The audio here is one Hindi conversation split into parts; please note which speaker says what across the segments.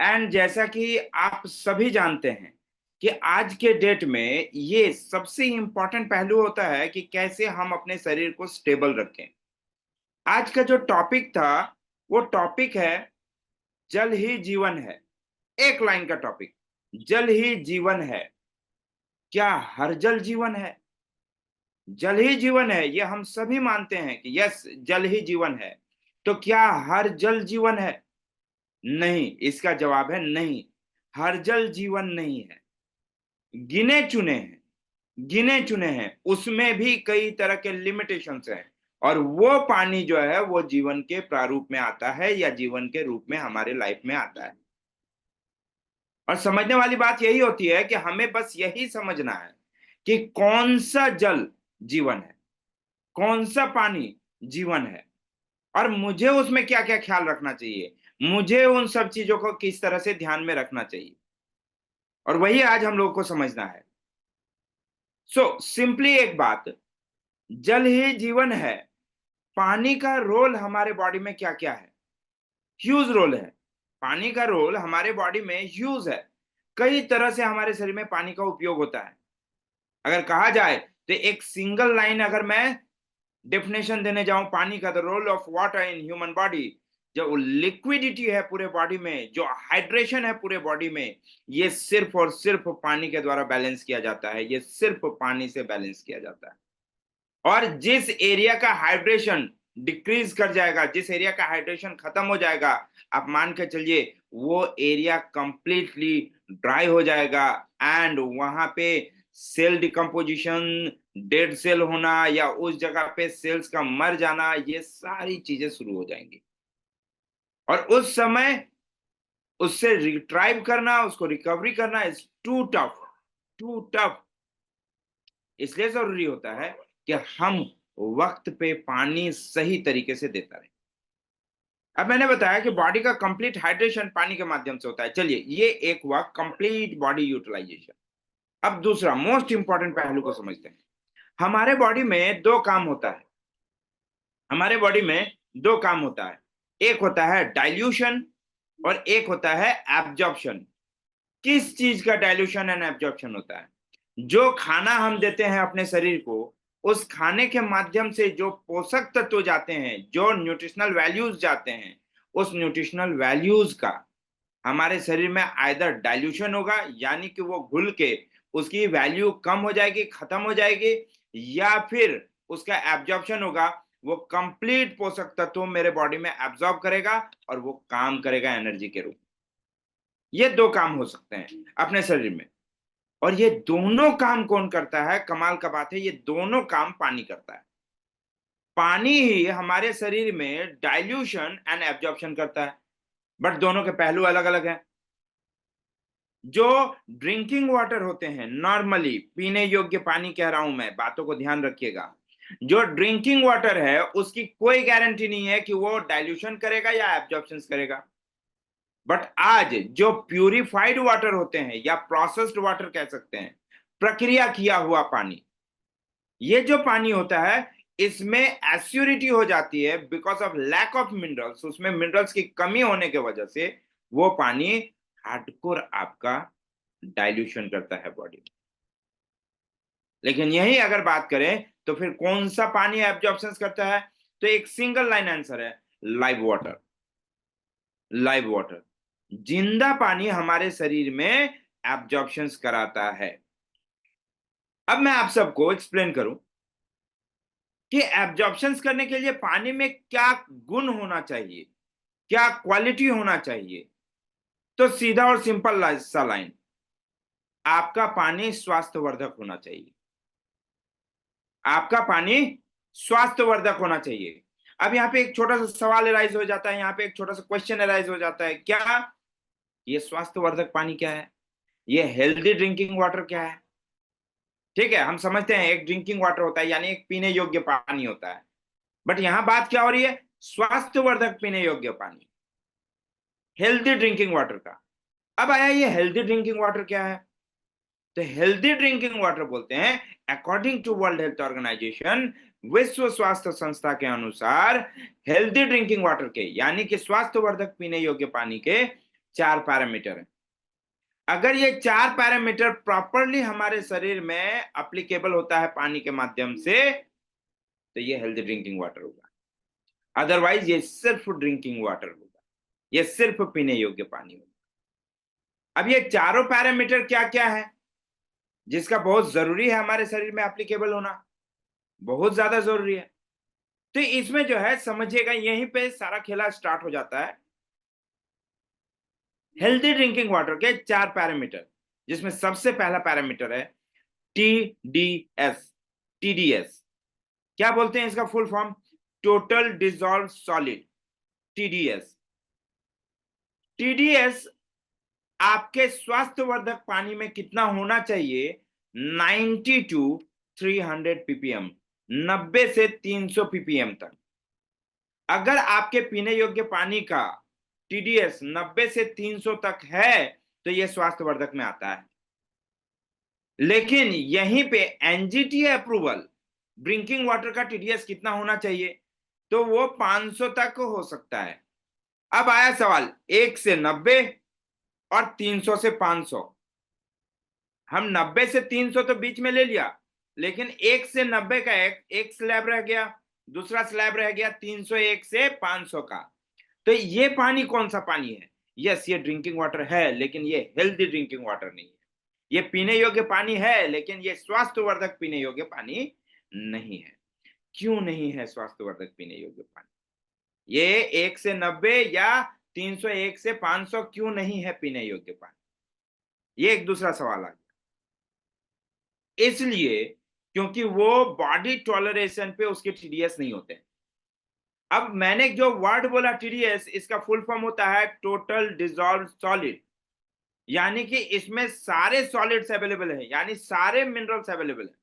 Speaker 1: एंड जैसा कि आप सभी जानते हैं कि आज के डेट में ये सबसे इंपॉर्टेंट पहलू होता है कि कैसे हम अपने शरीर को स्टेबल रखें। आज का जो टॉपिक था वो टॉपिक है जल ही जीवन है। एक लाइन का टॉपिक, जल ही जीवन है। क्या हर जल जीवन है? जल ही जीवन है, ये हम सभी मानते हैं कि यस, जल ही जीवन है। तो क्या हर जल जीवन है? नहीं, इसका जवाब है नहीं। हर जल जीवन नहीं है। गिने चुने हैं, गिने चुने हैं, उसमें भी कई तरह के लिमिटेशंस हैं। और वो पानी जो है वो जीवन के प्रारूप में आता है या जीवन के रूप में हमारे लाइफ में आता है। और समझने वाली बात यही होती है कि हमें बस यही समझना है कि कौन सा जल जीवन है, कौन सा पानी जीवन है, और मुझे उसमें क्या क्या ख्याल रखना चाहिए, मुझे उन सब चीजों को किस तरह से ध्यान में रखना चाहिए। और वही आज हम लोगों को समझना है। सो सिंपली एक बात, जल ही जीवन है। पानी का रोल हमारे बॉडी में क्या क्या है? ह्यूज रोल है। पानी का रोल हमारे बॉडी में ह्यूज है। कई तरह से हमारे शरीर में पानी का उपयोग होता है। अगर कहा जाए तो एक सिंगल लाइन अगर मैं डेफिनेशन देने जाऊं पानी का, the role of water in human body, जो लिक्विडिटी है पूरे बॉडी में, जो हाइड्रेशन है पूरे बॉडी में, ये सिर्फ और सिर्फ पानी के द्वारा बैलेंस किया जाता है। ये सिर्फ पानी से बैलेंस किया जाता है। और जिस एरिया का हाइड्रेशन डिक्रीज कर जाएगा, जिस एरिया का हाइड्रेशन खत्म हो जाएगा, आप मान के चलिए वो एरिया कंप्लीटली ड्राई हो जाएगा। एंड वहां पे सेल डिकम्पोजिशन, डेड सेल होना, या उस जगह पे सेल्स का मर जाना, ये सारी चीजें शुरू हो जाएंगी। और उस समय उससे रिट्राइव करना, उसको रिकवरी करना is too tough, too tough. इसलिए जरूरी होता है कि हम वक्त पे पानी सही तरीके से देता रहे। अब मैंने बताया कि बॉडी का कंप्लीट हाइड्रेशन पानी के माध्यम से होता है। चलिए, ये एक हुआ कंप्लीट बॉडी यूटिलाइजेशन। अब दूसरा मोस्ट इंपॉर्टेंट पहलू को समझते हैं। हमारे बॉडी में दो काम होता है। हमारे बॉडी में दो काम होता है। एक होता है डाइल्यूशन और एक होता है एब्जॉर्प्शन। किस चीज का डाइल्यूशन एंड एब्जॉर्प्शन होता है? जो खाना हम देते हैं अपने शरीर को, उस खाने के माध्यम से जो पोषक तत्व जाते हैं, जो न्यूट्रिशनल वैल्यूज जाते हैं, उस न्यूट्रिशनल वैल्यूज का हमारे शरीर में आइदर डाइल्यूशन होगा, यानी कि वो घुल के उसकी वैल्यू कम हो जाएगी, खत्म हो जाएगी, या फिर उसका एब्जॉर्प्शन होगा, वो कंप्लीट पोषक तत्व मेरे बॉडी में एब्जॉर्ब करेगा और वो काम करेगा एनर्जी के रूप में। ये दो काम हो सकते हैं अपने शरीर में। और ये दोनों काम कौन करता है? कमाल का बात है, ये दोनों काम पानी करता है। पानी ही हमारे शरीर में डाइल्यूशन एंड एब्जॉर्प्शन करता है। बट दोनों के पहलू अलग अलग हैं। जो ड्रिंकिंग वाटर होते हैं, नॉर्मली पीने योग्य पानी कह रहा हूं मैं, बातों को ध्यान रखिएगा। जो ड्रिंकिंग वाटर है उसकी कोई गारंटी नहीं है कि वो डाइल्यूशन करेगा या एब्जॉर्प्शन करेगा। बट आज जो प्यूरिफाइड वाटर होते हैं या प्रोसेस्ड वाटर कह सकते हैं, प्रक्रिया किया हुआ पानी, ये जो पानी होता है इसमें एसिडिटी हो जाती है because of lack of minerals. उसमें मिनरल्स की कमी होने की वजह से वो पानी हार्डकोर आपका डाइल्यूशन करता है बॉडी में। लेकिन यही अगर बात करें तो फिर कौन सा पानी एब्जॉर्प्शन करता है? तो एक सिंगल लाइन आंसर है, लाइव वाटर। लाइव वाटर, जिंदा पानी हमारे शरीर में एब्जॉर्प्शन कराता है। अब मैं आप सबको एक्सप्लेन करूं कि एब्जॉर्प्शन करने के लिए पानी में क्या गुण होना चाहिए, क्या क्वालिटी होना चाहिए। तो सीधा और सिंपल सा लाइन, आपका पानी स्वास्थ्यवर्धक होना चाहिए। आपका पानी स्वास्थ्यवर्धक होना चाहिए। अब यहाँ पे एक छोटा सा सवाल अराइज हो जाता है, यहाँ पे एक छोटा सा क्वेश्चन अराइज हो जाता है, क्या ये स्वास्थ्यवर्धक पानी क्या है? ये हेल्दी ड्रिंकिंग वाटर क्या है? ठीक है, हम समझते हैं एक ड्रिंकिंग वाटर होता है यानी एक पीने योग्य पानी होता है। बट यहां बात क्या हो रही है? स्वास्थ्यवर्धक पीने योग्य पानी, हेल्दी ड्रिंकिंग वाटर का। अब आया ये हेल्दी ड्रिंकिंग वाटर क्या है? तो हेल्दी ड्रिंकिंग वाटर बोलते हैं, according to World Health Organization, विश्व स्वास्थ्य संस्था के अनुसार, हेल्दी ड्रिंकिंग वाटर के यानी कि स्वास्थ्यवर्धक पीने योग्य पानी के 4 पैरामीटर है। अगर ये 4 पैरामीटर प्रॉपरली हमारे शरीर में एप्लीकेबल होता है पानी के माध्यम से, तो ये हेल्दी ड्रिंकिंग वाटर होगा। अदरवाइज ये सिर्फ ड्रिंकिंग वाटर होगा, ये सिर्फ पीने योग्य पानी होगा। अब ये चारों पैरामीटर क्या क्या है जिसका बहुत जरूरी है हमारे शरीर में एप्लीकेबल होना, बहुत ज्यादा जरूरी है। तो इसमें जो है समझिएगा, यहीं पे सारा खेला स्टार्ट हो जाता है। हेल्दी ड्रिंकिंग वाटर के 4 पैरामीटर, जिसमें सबसे पहला पैरामीटर है टीडीएस। टीडीएस क्या बोलते हैं इसका full form? Total dissolve solid, TDS. TDS आपके स्वास्थ्यवर्धक पानी में कितना होना चाहिए? 90 टू 300 ppm, 90 से 300 ppm तक। अगर आपके पीने योग्य पानी का टीडीएस 90 से 300 तक है तो यह स्वास्थ्यवर्धक में आता है। लेकिन यहीं पे एनजीटी अप्रूवल ड्रिंकिंग वाटर का टीडीएस कितना होना चाहिए? तो वो 500 तक हो सकता है। अब आया सवाल 1 से 90 और 300 से 500। हम 90 से 300 तो बीच में ले लिया, लेकिन 1 से 90 का एक स्लैब रह गया, दूसरा स्लैब रह गया 301 से 500 का। तो ये पानी कौन सा पानी है? यस, ये ड्रिंकिंग वाटर है, लेकिन ये हेल्दी ड्रिंकिंग वाटर नहीं है। ये पीने योग्य पानी है, लेकिन ये स्वास्थ्यवर्धक पीने योग्य पानी नहीं है। क्यों नहीं है स्वास्थ्यवर्धक पीने योग्य पानी? ये 1 से 90 या 301 से 500 क्यों नहीं है पीने योग्य पानी? ये एक दूसरा सवाल आ गया। इसलिए क्योंकि वो बॉडी टॉलरेशन पे उसके टीडीएस नहीं होते। अब मैंने जो वर्ड बोला टीडीएस, इसका फुल फॉर्म होता है टोटल डिजॉल्व सॉलिड, यानी कि इसमें सारे सॉलिड्स अवेलेबल है, यानी सारे मिनरल्स अवेलेबल है।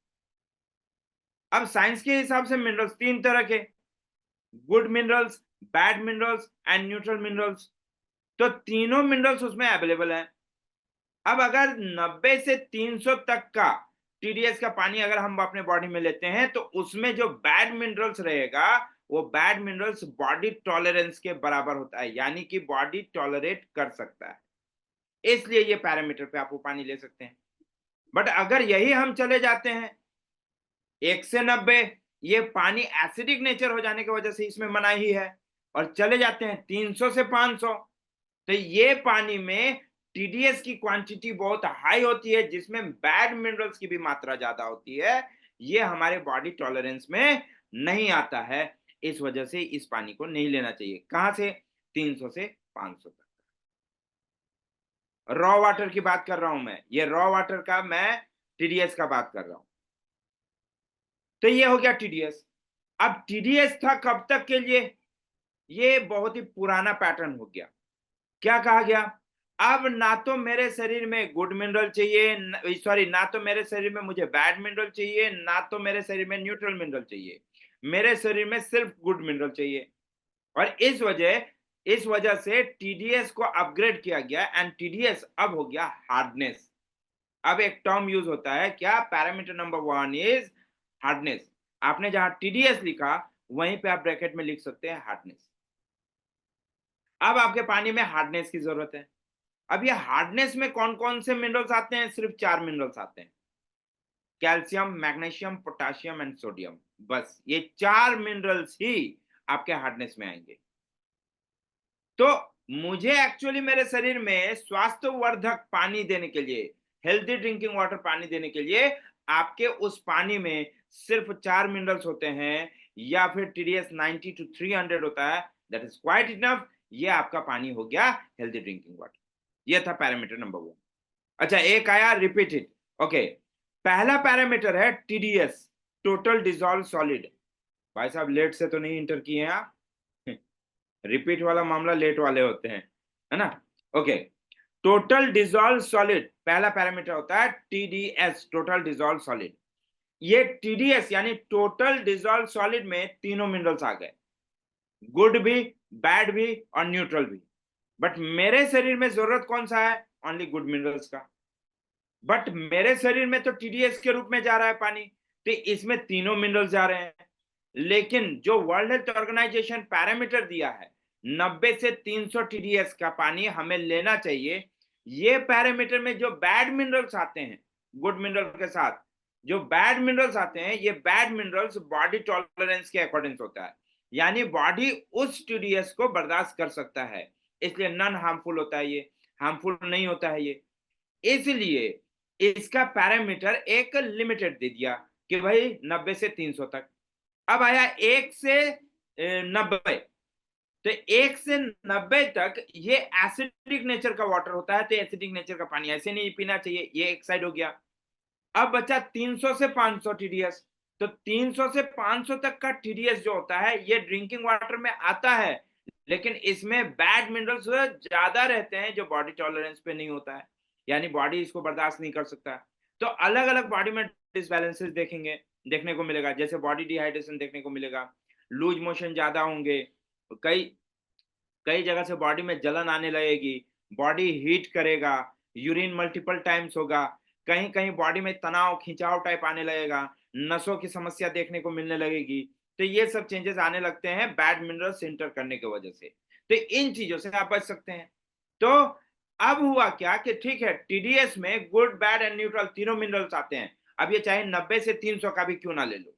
Speaker 1: अब साइंस के हिसाब से मिनरल्स 3 तरह के, good minerals, bad minerals and neutral minerals. तो तीनों मिनरल्स उसमें अवेलेबल है। अब अगर 90 से 300 तक का टीडीएस का पानी अगर हम अपने बॉडी में लेते हैं तो उसमें जो बैड मिनरल्स रहेगा, वो बैड मिनरल्स बॉडी टॉलरेंस के बराबर होता है, यानी कि बॉडी टॉलरेट कर सकता है। इसलिए ये पैरामीटर पे आप वो पानी ले सकते हैं। बट अगर यही हम चले जाते हैं 1 से 90, ये पानी एसिडिक नेचर हो जाने की वजह से इसमें मनाही है, और चले जाते हैं 300 से 500, तो ये पानी में टीडीएस की क्वांटिटी बहुत हाई होती है, जिसमें बैड मिनरल्स की भी मात्रा ज्यादा होती है। ये हमारे बॉडी टॉलरेंस में नहीं आता है, इस वजह से इस पानी को नहीं लेना चाहिए। कहां से? 300 से 500 तक। रॉ वाटर की बात कर रहा हूं मैं, ये रॉ वाटर का मैं टीडीएस का बात कर रहा हूं। तो ये हो गया टीडीएस। अब टीडीएस था कब तक के लिए? ये बहुत ही पुराना पैटर्न हो गया। क्या कहा गया? अब ना तो मेरे शरीर में गुड मिनरल चाहिए, सॉरी, ना तो मेरे शरीर में मुझे बैड मिनरल चाहिए, ना तो मेरे शरीर में न्यूट्रल मिनरल चाहिए। मेरे शरीर में सिर्फ गुड मिनरल चाहिए। और इस वजह से टीडीएस को अपग्रेड किया गया, एंड टीडीएस अब हो गया हार्डनेस। अब एक टर्म यूज होता है क्या? Parameter number 1 is hardness. आपने जहां टीडीएस लिखा वहीं पे आप ब्रैकेट में लिख सकते हैं हार्डनेस। अब आपके पानी में हार्डनेस की जरूरत है। अब ये हार्डनेस में कौन कौन से मिनरल्स आते हैं? सिर्फ 4 मिनरल्स आते हैं, calcium, magnesium, potassium and sodium. बस ये 4 मिनरल्स ही आपके हार्डनेस में आएंगे। तो मुझे एक्चुअली मेरे शरीर में स्वास्थ्यवर्धक पानी देने के लिए, हेल्दी ड्रिंकिंग वाटर पानी देने के लिए, आपके उस पानी में सिर्फ 4 मिनरल्स होते हैं, या फिर टीडीएस 90 टू 300 होता है। That is quite enough. ये आपका पानी हो गया हेल्दी ड्रिंकिंग वाटर। ये था पैरामीटर नंबर 1। अच्छा, एक आया रिपीटेड। ओके, पहला पैरामीटर है टीडीएस, टोटल डिजॉल्व सॉलिड। भाई साहब, लेट से तो नहीं इंटर किए हैं आप? रिपीट वाला मामला लेट वाले होते हैं, है ना? ओके, टोटल डिजॉल्व सॉलिड पहला पैरामीटर होता है टीडीएस, टोटल डिजॉल्व सॉलिड। ये टीडीएस यानी टोटल डिजॉल्व सॉलिड में तीनों मिनरल्स आ गए, गुड भी, बैड भी और न्यूट्रल भी। बट मेरे शरीर में जरूरत कौन सा है? ओनली गुड मिनरल्स का। बट मेरे शरीर में तो टीडीएस के रूप में जा रहा है पानी, तो इसमें तीनों मिनरल्स जा रहे हैं। लेकिन जो वर्ल्ड हेल्थ ऑर्गेनाइजेशन पैरामीटर दिया है 90 से 300 TDS का पानी हमें लेना चाहिए। ये पैरामीटर में जो बैड मिनरल्स आते हैं गुड मिनरल के साथ, जो बैड मिनरल्स आते हैं, ये बैड मिनरल्स बॉडी टॉलरेंस के अकॉर्डिंग होता है, यानी बॉडी उस TDS को बर्दाश्त कर सकता है, इसलिए नॉन हार्मफुल होता है, ये हार्मफुल नहीं होता है ये। इसलिए इसका पैरामीटर एक लिमिटेड दे दिया कि भाई 90 से 300 तक। अब आया 1 से 90, तो 1 से 90 तक ये एसिडिक नेचर का वाटर होता है, तो एसिडिक नेचर का पानी ऐसे नहीं पीना चाहिए, ये एक साइड हो गया। अब बचा 300 से 500 TDS, तो 300 से 500 तक का TDS जो होता है ये ड्रिंकिंग वाटर में आता है, लेकिन इसमें बैड मिनरल्स ज्यादा रहते हैं जो बॉडी टॉलरेंस पे नहीं होता है, यानी बॉडी इसको बर्दाश्त नहीं कर सकता। तो अलग अलग बॉडी में डिसबैलेंसेस देखने को मिलेगा, जैसे बॉडी डिहाइड्रेशन देखने को मिलेगा, लूज मोशन ज्यादा होंगे, कई कई जगह से बॉडी में जलन आने लगेगी, बॉडी हीट करेगा, यूरिन मल्टीपल टाइम्स होगा, कहीं कहीं बॉडी में तनाव खिंचाव टाइप आने लगेगा, नसों की समस्या देखने को मिलने लगेगी। तो ये सब चेंजेस आने लगते हैं बैड मिनरल्स इंटर करने की वजह से, तो इन चीजों से आप बच सकते हैं। तो अब हुआ क्या कि ठीक है, TDS में गुड बैड एंड न्यूट्रल तीनों मिनरल्स आते हैं, अब ये चाहे 90 से 300 का भी क्यों ना ले लो,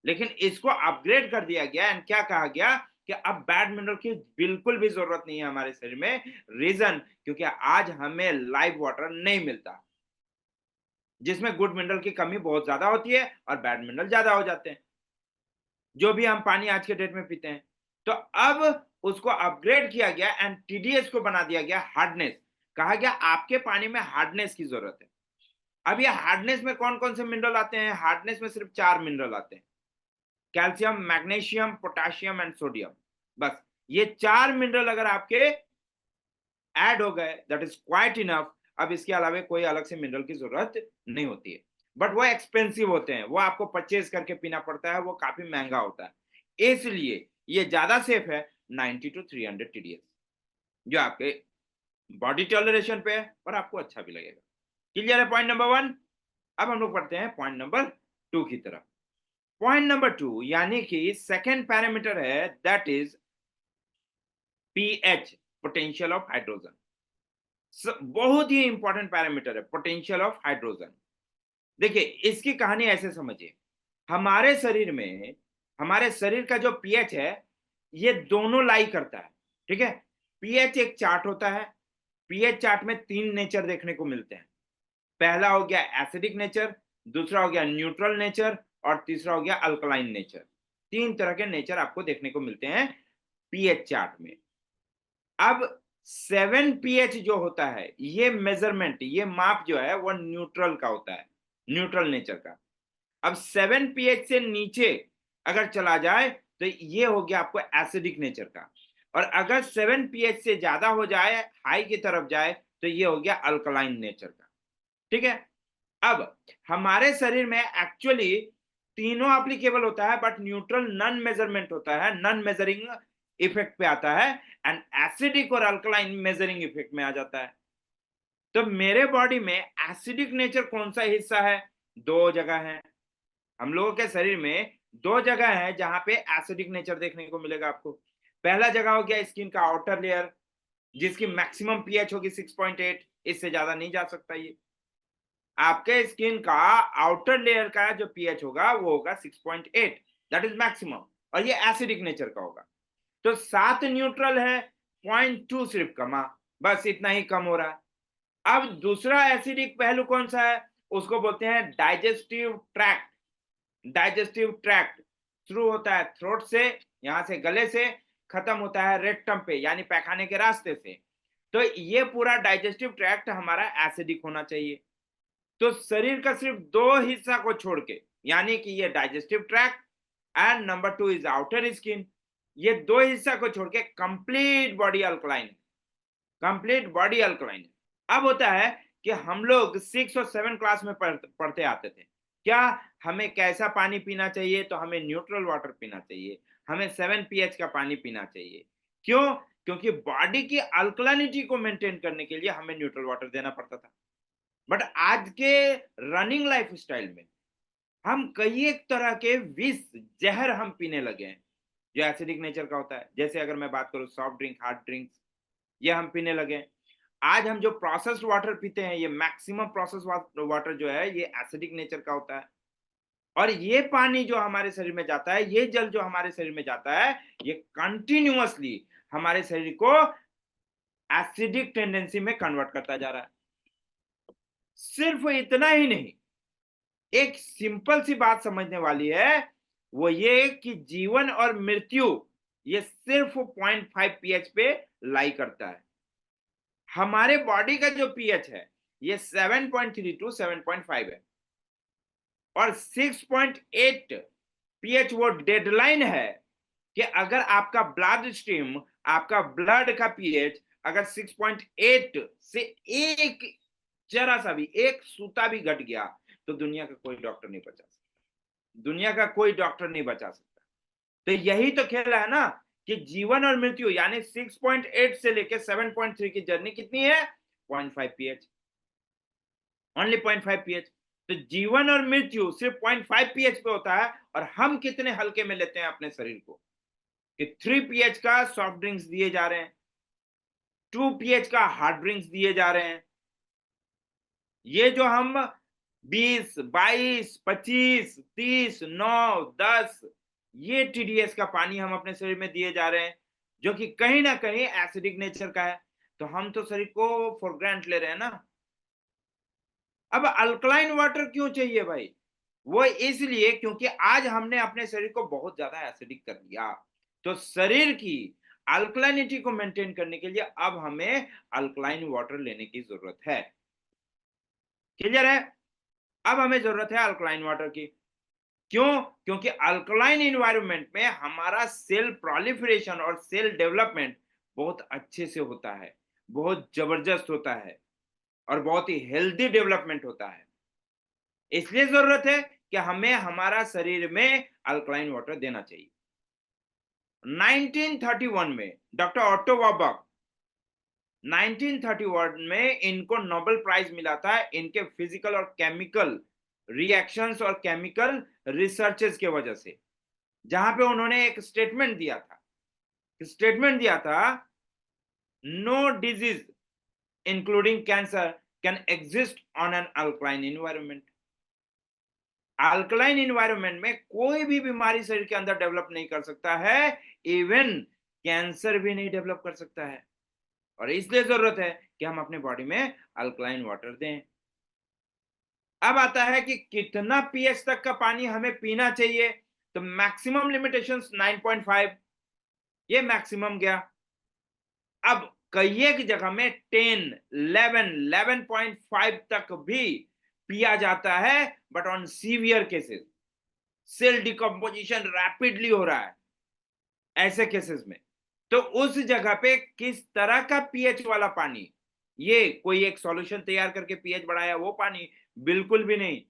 Speaker 1: लेकिन इसको अपग्रेड कर दिया गया एंड क्या कहा गया कि अब बैड मिनरल की बिल्कुल भी जरूरत नहीं है हमारे शरीर में। रीजन, क्योंकि आज हमें लाइव वाटर नहीं मिलता, जिसमें गुड मिनरल की कमी बहुत ज्यादा होती है और बैड मिनरल ज्यादा हो जाते हैं, जो भी हम पानी आज के डेट में पीते हैं। तो अब उसको अपग्रेड किया गया एंड TDS को बना दिया गया हार्डनेस। कहा गया आपके पानी में हार्डनेस की जरूरत है। अब ये हार्डनेस में कौन कौन से मिनरल आते हैं? हार्डनेस में सिर्फ 4 मिनरल आते हैं, calcium, magnesium, potassium and sodium. बस ये 4 मिनरल अगर आपके ऐड हो गए, दैट इज क्वाइट इनफ। अब इसके अलावा कोई अलग से मिनरल की जरूरत नहीं होती है, बट वो एक्सपेंसिव होते हैं, वो आपको परचेज करके पीना पड़ता है, वो काफी महंगा होता है, इसलिए ये ज्यादा सेफ है 90 to 300 TDS, जो आपके बॉडी टॉलरेशन पे है और आपको अच्छा भी लगेगा। क्लियर है पॉइंट नंबर 1? अब हम लोग पढ़ते हैं पॉइंट नंबर 2 की तरफ। पॉइंट नंबर 2 यानी कि सेकेंड पैरामीटर है, that is pH, potential of hydrogen. बहुत ही इंपॉर्टेंट पैरामीटर है पोटेंशियल ऑफ हाइड्रोजन। देखिए इसकी कहानी ऐसे समझिए, हमारे शरीर में, हमारे शरीर का जो पीएच है ये दोनों लाई करता है, ठीक है। पीएच एक चार्ट होता है, पीएच चार्ट में 3 नेचर देखने को मिलते हैं। पहला हो गया एसिडिक नेचर, दूसरा हो गया न्यूट्रल नेचर और तीसरा हो गया अल्कलाइन नेचर। 3 तरह के नेचर आपको देखने को मिलते हैं पीएच चार्ट में। अब 7 पीएच जो होता है, ये मेजरमेंट, ये माप जो है वो न्यूट्रल का होता है, न्यूट्रल नेचर का। अब 7 पीएच से नीचे अगर चला जाए तो ये हो गया आपको एसिडिक नेचर का, और अगर 7 पीएच से ज्यादा हो जाए, हाई की तरफ जाए, तो ये हो गया अल्कलाइन नेचर का, ठीक है। अब हमारे शरीर में एक्चुअली तीनों एप्लीकेबल होता है, बट न्यूट्रल नॉन मेजरमेंट होता है, नॉन मेजरिंग इफेक्ट पे आता है, एंड एसिडिक और अल्कलाइन मेजरिंग इफेक्ट में आ जाता है। तो मेरे बॉडी में एसिडिक नेचर कौन सा हिस्सा है? 2 जगह है हम लोगों के शरीर में, 2 जगह है जहां पे एसिडिक नेचर देखने को मिलेगा आपको। पहला जगह हो गया स्किन का आउटर लेयर, जिसकी मैक्सिमम पीएच होगी 6.8, इससे ज्यादा नहीं जा सकता ये। आपके स्किन का आउटर लेयर का जो पीएच होगा वो होगा 6.8, दैट इज मैक्सिमम, और ये एसिडिक नेचर का होगा। तो 7 न्यूट्रल है, 0.2 सिर्फ कमा, बस इतना ही कम हो रहा है। अब दूसरा एसिडिक पहलू कौन सा है? उसको बोलते हैं डाइजेस्टिव ट्रैक्ट। डाइजेस्टिव ट्रैक्ट शुरू होता है थ्रोट से, यहां से गले से, खत्म होता है रेक्टम पे, यानी पैखाने के रास्ते से। तो ये पूरा डाइजेस्टिव ट्रैक्ट हमारा एसिडिक होना चाहिए। तो शरीर का सिर्फ 2 हिस्सा को छोड़ के, यानी कि ये digestive tract and number 2 is outer skin, ये 2 हिस्सा को छोड़ के complete body alkaline, complete body alkaline. अब होता है कि हम लोग 6 और 7 क्लास में पढ़ते आते थे, क्या हमें कैसा पानी पीना चाहिए? तो हमें न्यूट्रल वाटर पीना चाहिए, हमें 7 पीएच का पानी पीना चाहिए। क्यों? क्योंकि बॉडी की अल्कलानिटी को मेंटेन करने के लिए हमें न्यूट्रल वाटर देना पड़ता था। बट आज के रनिंग लाइफस्टाइल में हम कई एक तरह के विष, जहर हम पीने लगे हैं। जो एसिडिक नेचर का होता है। जैसे अगर मैं बात करूं सॉफ्ट ड्रिंक, हार्ड ड्रिंक्स, ये हम पीने लगे। आज हम जो प्रोसेस्ड वाटर पीते हैं, ये मैक्सिमम प्रोसेस वाटर जो है ये एसिडिक नेचर का होता है। और ये पानी जो हमारे शरीर में जाता है, ये जल जो हमारे शरीर में जाता है, ये कंटिन्यूअसली हमारे शरीर को एसिडिक टेंडेंसी में कन्वर्ट करता जा रहा है। सिर्फ इतना ही नहीं, एक सिंपल सी बात समझने वाली है, वो ये कि जीवन और मृत्यु ये सिर्फ 0.5 पीएच पे लाई करता है। हमारे बॉडी का जो पीएच है ये 7.3 टू 7.5 है, और 6.8 पीएच वो डेडलाइन है कि अगर आपका ब्लड स्ट्रीम, आपका ब्लड का पीएच अगर 6.8 से एक जरा सा भी, एक सूता भी घट गया, तो दुनिया का कोई डॉक्टर नहीं बचा सकता, दुनिया का कोई डॉक्टर नहीं बचा सकता। तो यही तो खेल है ना, कि जीवन और मृत्यु यानी 6.8 से लेकर 7.3 की जर्नी कितनी है? 0.5 पीएच, ओनली 0.5 पीएच। तो जीवन और मृत्यु सिर्फ 0.5 पीएच पे होता है, और हम कितने हल्के में लेते हैं अपने शरीर को, कि 3 पीएच का सॉफ्ट ड्रिंक्स दिए जा रहे हैं, 2 पीएच का हार्ड ड्रिंक्स दिए जा रहे हैं। ये जो हम 20, 22, 25, 30, 9, 10 ये टीडीएस का पानी हम अपने शरीर में दिए जा रहे हैं, जो कि कहीं ना कहीं एसिडिक नेचर का है। तो हम तो शरीर को फॉर ग्रांट ले रहे हैं ना। अब अल्कलाइन वाटर क्यों चाहिए भाई? वो इसलिए क्योंकि आज हमने अपने शरीर को बहुत ज्यादा एसिडिक कर दिया। तो शरीर की अल्कलाइनिटी को मेंटेन करने के लिए अब हमें अल्कलाइन वाटर लेने की जरूरत है। क्लियर है? अब हमें जरूरत है अल्कलाइन वाटर की। क्यों? क्योंकि अल्कलाइन इन्वायरमेंट में हमारा सेल प्रोलिफरेशन और सेल डेवलपमेंट बहुत अच्छे से होता है, बहुत जबरदस्त होता है, और बहुत ही हेल्दी डेवलपमेंट होता है। इसलिए जरूरत है कि हमें हमारा शरीर में अल्कलाइन वाटर देना चाहिए। 1931 में डॉक्टर ऑटो वार्बक, 1931 में इनको नोबेल प्राइज मिला था इनके फिजिकल और केमिकल रिएक्शंस और केमिकल रिसर्चेस के वजह से, जहां पे उन्होंने एक स्टेटमेंट दिया था, no disease including cancer can exist on an alkaline environment. Alkaline environment में कोई भी बीमारी शरीर के अंदर डेवलप नहीं कर सकता है, इवन कैंसर भी नहीं डेवलप कर सकता है। और इसलिए जरूरत है कि हम अपने बॉडी में अल्कलाइन वाटर दें। अब आता है कि कितना पीएच तक का पानी हमें पीना चाहिए। तो मैक्सिमम लिमिटेशंस 9.5, ये मैक्सिमम गया। अब कई एक जगह में 10, 11, 11.5 तक भी पिया जाता है, but on severe cases, cell decomposition rapidly हो रहा है ऐसे केसेस में, तो उस जगह पे किस तरह का पीएच वाला पानी, ये कोई एक सॉल्यूशन तैयार करके पीएच बढ़ाया वो पानी? बिल्कुल भी नहीं।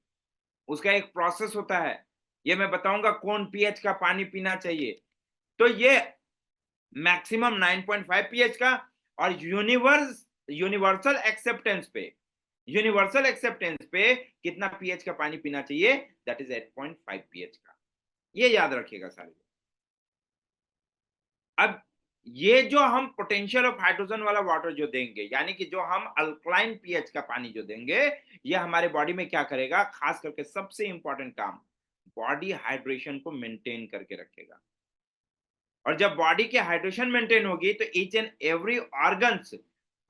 Speaker 1: उसका एक प्रोसेस होता है, ये मैं बताऊंगा कौन पीएच का पानी पीना चाहिए। तो ये मैक्सिमम 9.5 पीएच का, और यूनिवर्सल एक्सेप्टेंस पे कितना पीएच का पानी पीना चाहिए? दैट इज 8.5 पीएच का। ये याद रखिएगा सारे। अब ये जो हम पोटेंशियल ऑफ हाइड्रोजन वाला वाटर जो देंगे, यानी कि जो हम अल्कलाइन पीएच का पानी जो देंगे, ये हमारे बॉडी में क्या करेगा? खास करके सबसे इंपॉर्टेंट काम, बॉडी हाइड्रेशन को मेंटेन करके रखेगा। और जब बॉडी की हाइड्रेशन मेंटेन होगी तो each and every organs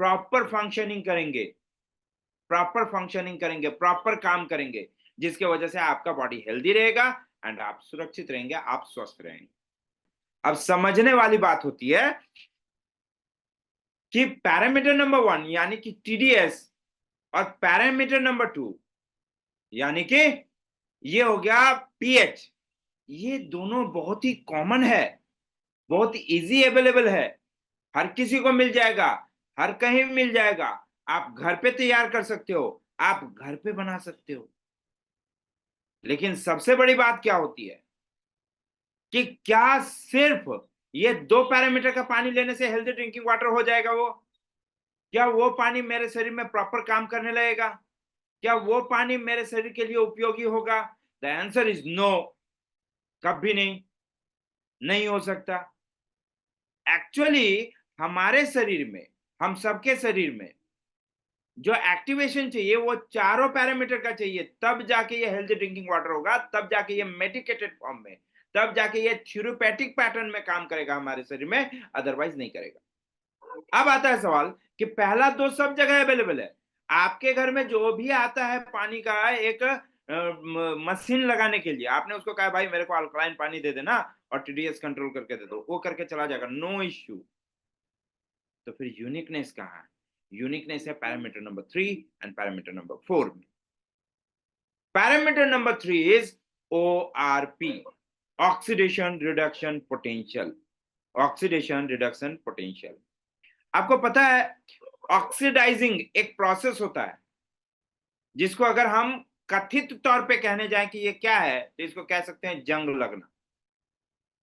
Speaker 1: proper functioning करेंगे, प्रॉपर काम करेंगे, जिसके वजह से आपका बॉडी हेल्दी रहेगा एंड आप सुरक्षित रहेंगे, आप स्वस्थ रहेंगे। अब समझने वाली बात होती है कि पैरामीटर नंबर 1 यानी कि टीडीएस, और पैरामीटर नंबर 2 यानी कि ये हो गया पीएच, ये दोनों बहुत ही कॉमन है, बहुत इजी अवेलेबल है, हर किसी को मिल जाएगा, हर कहीं मिल जाएगा। आप घर पे तैयार कर सकते हो, आप घर पे बना सकते हो। लेकिन सबसे बड़ी बात क्या होती है कि क्या सिर्फ ये दो पैरामीटर का पानी लेने से हेल्दी ड्रिंकिंग वाटर हो जाएगा? वो क्या वो पानी मेरे शरीर में प्रॉपर काम करने लगेगा? क्या वो पानी मेरे शरीर के लिए उपयोगी होगा? द आंसर इज नो, कभी नहीं। नहीं हो सकता। एक्चुअली हमारे शरीर में, हम सबके शरीर में जो एक्टिवेशन चाहिए वो चारों पैरामीटर का चाहिए, तब जाके ये हेल्दी ड्रिंकिंग वाटर होगा, तब जाके ये मेडिकेटेड फॉर्म में, तब जाके ये थ्योरेटिक पैटर्न में काम करेगा हमारे शरीर में, अदरवाइज नहीं करेगा। अब आता है सवाल कि पहला तो सब जगह अवेलेबल है। आपके घर में जो भी आता है पानी का एक मशीन लगाने के लिए, आपने उसको कहा भाई मेरे को अल्कलाइन पानी दे देना और टीडीएस कंट्रोल करके दे दो, वो करके चला जाएगा, नो इश्यू। तो फिर यूनिकनेस कहाँ है? यूनिकनेस है parameter number 3 and parameter number 4 में। Parameter number 3 is ORP, oxidation reduction potential. Oxidation reduction potential, आपको पता है ऑक्सीडाइजिंग एक प्रोसेस होता है जिसको अगर हम कथित तौर पे कहने जाएं कि ये क्या है, तो इसको कह सकते हैं जंग लगना।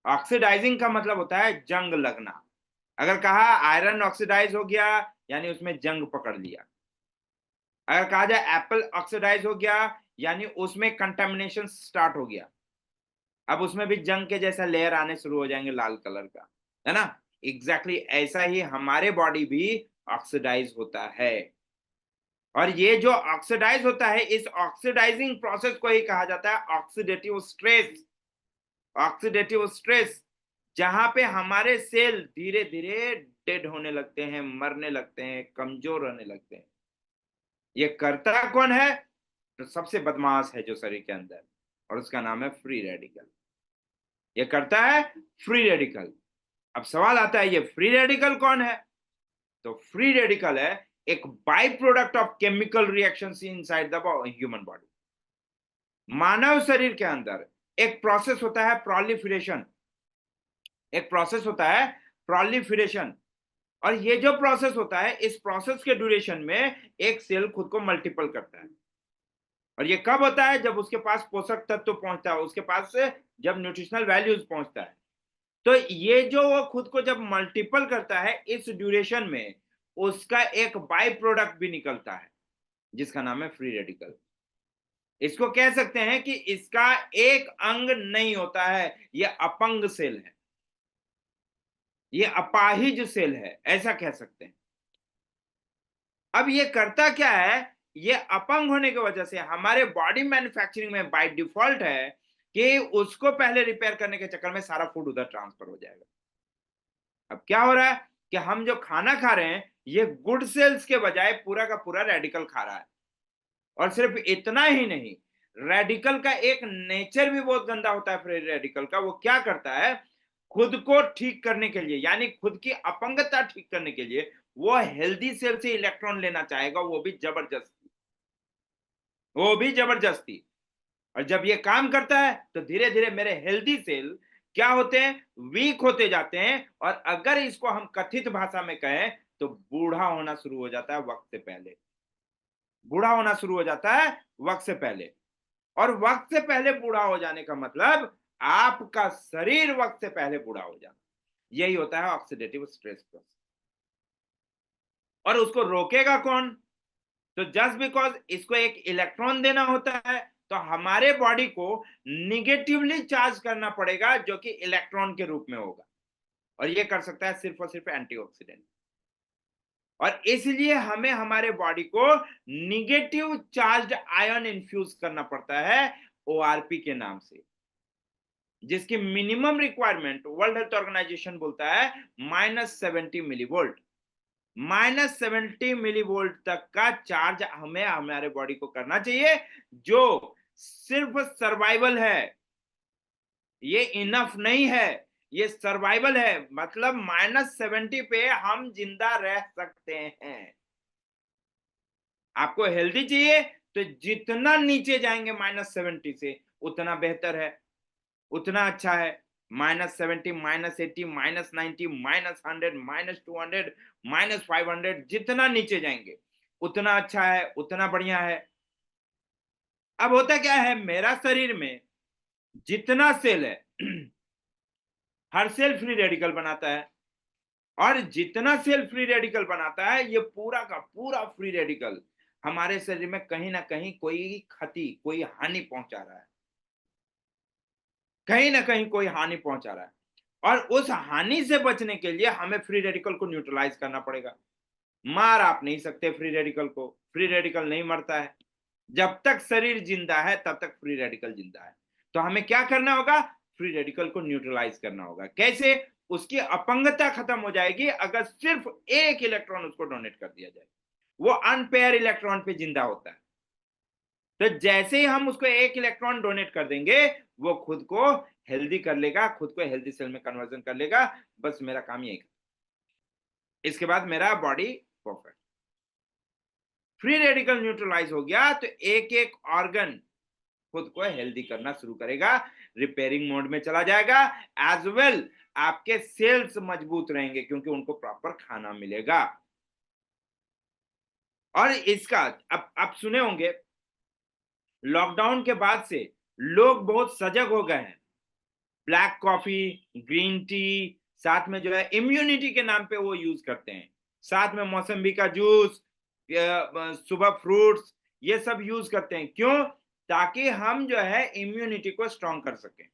Speaker 1: ऑक्सीडाइजिंग का मतलब होता है जंग लगना। अगर कहा आयरन ऑक्सीडाइज हो गया, यानी उसमें जंग पकड़ लिया। अगर कहा जाए एप्पल ऑक्सीडाइज हो गया, यानी उसमें कंटेमिनेशन स्टार्ट हो गया। अब उसमें भी जंग के जैसा लेयर आने शुरू हो जाएंगे लाल कलर का, है ना? एग्जैक्टली ऐसा ही हमारे बॉडी भी ऑक्सीडाइज होता है। और ये जो ऑक्सीडाइज होता है, इस ऑक्सीडाइजिंग प्रोसेस को ही कहा जाता है ऑक्सीडेटिव स्ट्रेस। ऑक्सीडेटिव स्ट्रेस, जहां पे हमारे सेल धीरे धीरे डेड होने लगते हैं, मरने लगते हैं, कमजोर होने लगते हैं। ये करता कौन है? तो सबसे बदमाश है जो शरीर के अंदर, और उसका नाम है फ्री रेडिकल। ये करता है फ्री रेडिकल। अब सवाल आता है ये फ्री रेडिकल कौन है? तो फ्री रेडिकल है एक by product of chemical reactions inside the human body. मानव शरीर के अंदर एक प्रोसेस होता है प्रोलिफरेशन, एक प्रोसेस होता है प्रोलिफरेशन। और ये जो प्रोसेस होता है, इस प्रोसेस के ड्यूरेशन में एक सेल खुद को मल्टीपल करता है। और ये कब होता है? जब उसके पास पोषक तत्व पहुंचता है, उसके पास से जब न्यूट्रिशनल वैल्यूज पहुंचता है। तो ये जो वो खुद को जब मल्टीपल करता है, इस ड्यूरेशन में उसका एक बाई प्रोडक्ट भी निकलता है जिसका नाम है फ्री रेडिकल। इसको कह सकते हैं कि इसका एक अंग नहीं होता है, ये अपंग सेल है, ये अपाहिज सेल है, ऐसा कह सकते हैं। अब ये करता क्या है? ये अपंग होने की वजह से हमारे बॉडी मैन्युफैक्चरिंग में बाय डिफॉल्ट है कि उसको पहले रिपेयर करने के चक्कर में सारा फूड उधर ट्रांसफर हो जाएगा। अब क्या हो रहा है कि हम जो खाना खा रहे हैं, ये गुड सेल्स के बजाय पूरा का पूरा रेडिकल खा रहा है। और सिर्फ इतना ही नहीं, रेडिकल का एक नेचर भी बहुत गंदा होता है। फ्री रेडिकल का वो क्या करता है? खुद को ठीक करने के लिए, यानी खुद की अपंगता ठीक करने के लिए, वो हेल्दी सेल से इलेक्ट्रॉन लेना चाहेगा, वो भी जबरदस्ती, वो भी जबरदस्ती। और जब ये काम करता है तो धीरे धीरे मेरे हेल्दी सेल क्या होते हैं? वीक होते जाते हैं। और अगर इसको हम कथित भाषा में कहें तो बूढ़ा होना शुरू हो जाता है वक्त से पहले। बूढ़ा होना शुरू हो जाता है वक्त से पहले। और वक्त से पहले बूढ़ा हो जाने का मतलब आपका शरीर वक्त से पहले बूढ़ा हो जाना। यही होता है ऑक्सीडेटिव स्ट्रेस प्रोसेस। और उसको रोकेगा कौन? तो जस्ट बिकॉज इसको एक इलेक्ट्रॉन देना होता है, तो हमारे बॉडी को निगेटिवली चार्ज करना पड़ेगा, जो कि इलेक्ट्रॉन के रूप में होगा। और ये कर सकता है सिर्फ और सिर्फ एंटीऑक्सीडेंट। और इसलिए हमें हमारे बॉडी को निगेटिव चार्ज आयन इन्फ्यूज करना पड़ता है ओआरपी के नाम से, जिसकी minimum requirement World Health Organization बोलता है -70 मिलीवोल्ट। -70 मिलीवोल्ट तक का चार्ज हमें हमारे बॉडी को करना चाहिए, जो सिर्फ सर्वाइवल है। ये इनफ नहीं है, ये सर्वाइवल है। मतलब -70 पे हम जिंदा रह सकते हैं। आपको हेल्दी चाहिए तो जितना नीचे जाएंगे -70 से उतना बेहतर है, उतना अच्छा है। -70, -80, -90, -100, -200, -500, जितना नीचे जाएंगे उतना अच्छा है, उतना बढ़िया है। अब होता क्या है, मेरा शरीर में जितना सेल है हर सेल फ्री रेडिकल बनाता है। और जितना सेल फ्री रेडिकल बनाता है, ये पूरा का पूरा फ्री रेडिकल हमारे शरीर में कहीं ना कहीं कोई क्षति, कोई हानि पहुंचा रहा है, कहीं ना कहीं कोई हानि पहुंचा रहा है। और उस हानि से बचने के लिए हमें फ्री रेडिकल को न्यूट्रलाइज करना पड़ेगा। मार आप नहीं सकते फ्री रेडिकल को, फ्री रेडिकल नहीं मरता है। जब तक शरीर जिंदा है तब तक फ्री रेडिकल जिंदा है। तो हमें क्या करना होगा? फ्री रेडिकल को न्यूट्रलाइज करना होगा। कैसे? उसकी अपंगता खत्म हो जाएगी अगर सिर्फ एक इलेक्ट्रॉन उसको डोनेट कर दिया जाए। वो अनपेयर इलेक्ट्रॉन पे जिंदा होता है। तो जैसे ही हम उसको एक इलेक्ट्रॉन डोनेट कर देंगे, वो खुद को हेल्दी कर लेगा, खुद को हेल्दी सेल में कन्वर्जन कर लेगा। बस मेरा काम यही, इसके बाद मेरा body perfect. Free radical neutralise हो गया तो एक एक ऑर्गन खुद को हेल्दी करना शुरू करेगा, रिपेयरिंग मोड में चला जाएगा। एज वेल आपके सेल्स मजबूत रहेंगे क्योंकि उनको प्रॉपर खाना मिलेगा। और इसका अब सुने होंगे, लॉकडाउन के बाद से लोग बहुत सजग हो गए हैं। ब्लैक कॉफी, ग्रीन टी, साथ में जो है इम्यूनिटी के नाम पे वो यूज करते हैं। साथ में मौसम्बी का जूस, सुबह फ्रूट्स, ये सब यूज करते हैं। क्यों? ताकि हम जो है इम्यूनिटी को स्ट्रॉन्ग कर सकें।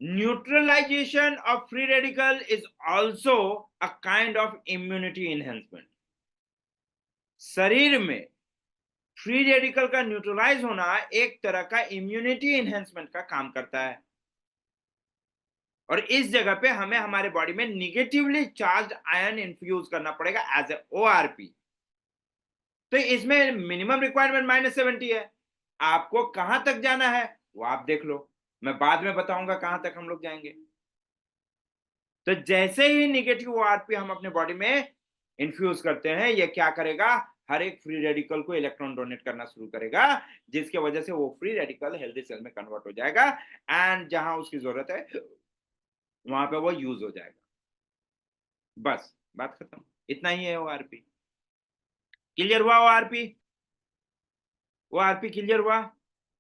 Speaker 1: Neutralisation of free radical is also a kind of immunity enhancement. शरीर में फ्री रेडिकल का न्यूट्रलाइज होना एक तरह का इम्यूनिटी इनहेंसमेंट का काम करता है। और इस जगह पे हमें हमारे बॉडी में निगेटिवली चार्ज आयन इन्फ्यूज करना पड़ेगा एज ए ओआरपी। तो इसमें मिनिमम रिक्वायरमेंट -70 है। आपको कहां तक जाना है वो आप देख लो, मैं बाद में बताऊंगा कहां तक हम लोग जाएंगे। तो जैसे ही निगेटिव ओआरपी हम अपने बॉडी में इन्फ्यूज करते हैं, ये क्या करेगा? हर एक फ्री रेडिकल को इलेक्ट्रॉन डोनेट करना शुरू करेगा, जिसकी वजह से वो फ्री रेडिकल हेल्दी सेल में कन्वर्ट हो जाएगा एंड जहां उसकी जरूरत है वहां पे वो यूज हो जाएगा। बस बात खत्म। इतना ही है ओआरपी। क्लियर हुआ ओआरपी? ओआरपी क्लियर हुआ?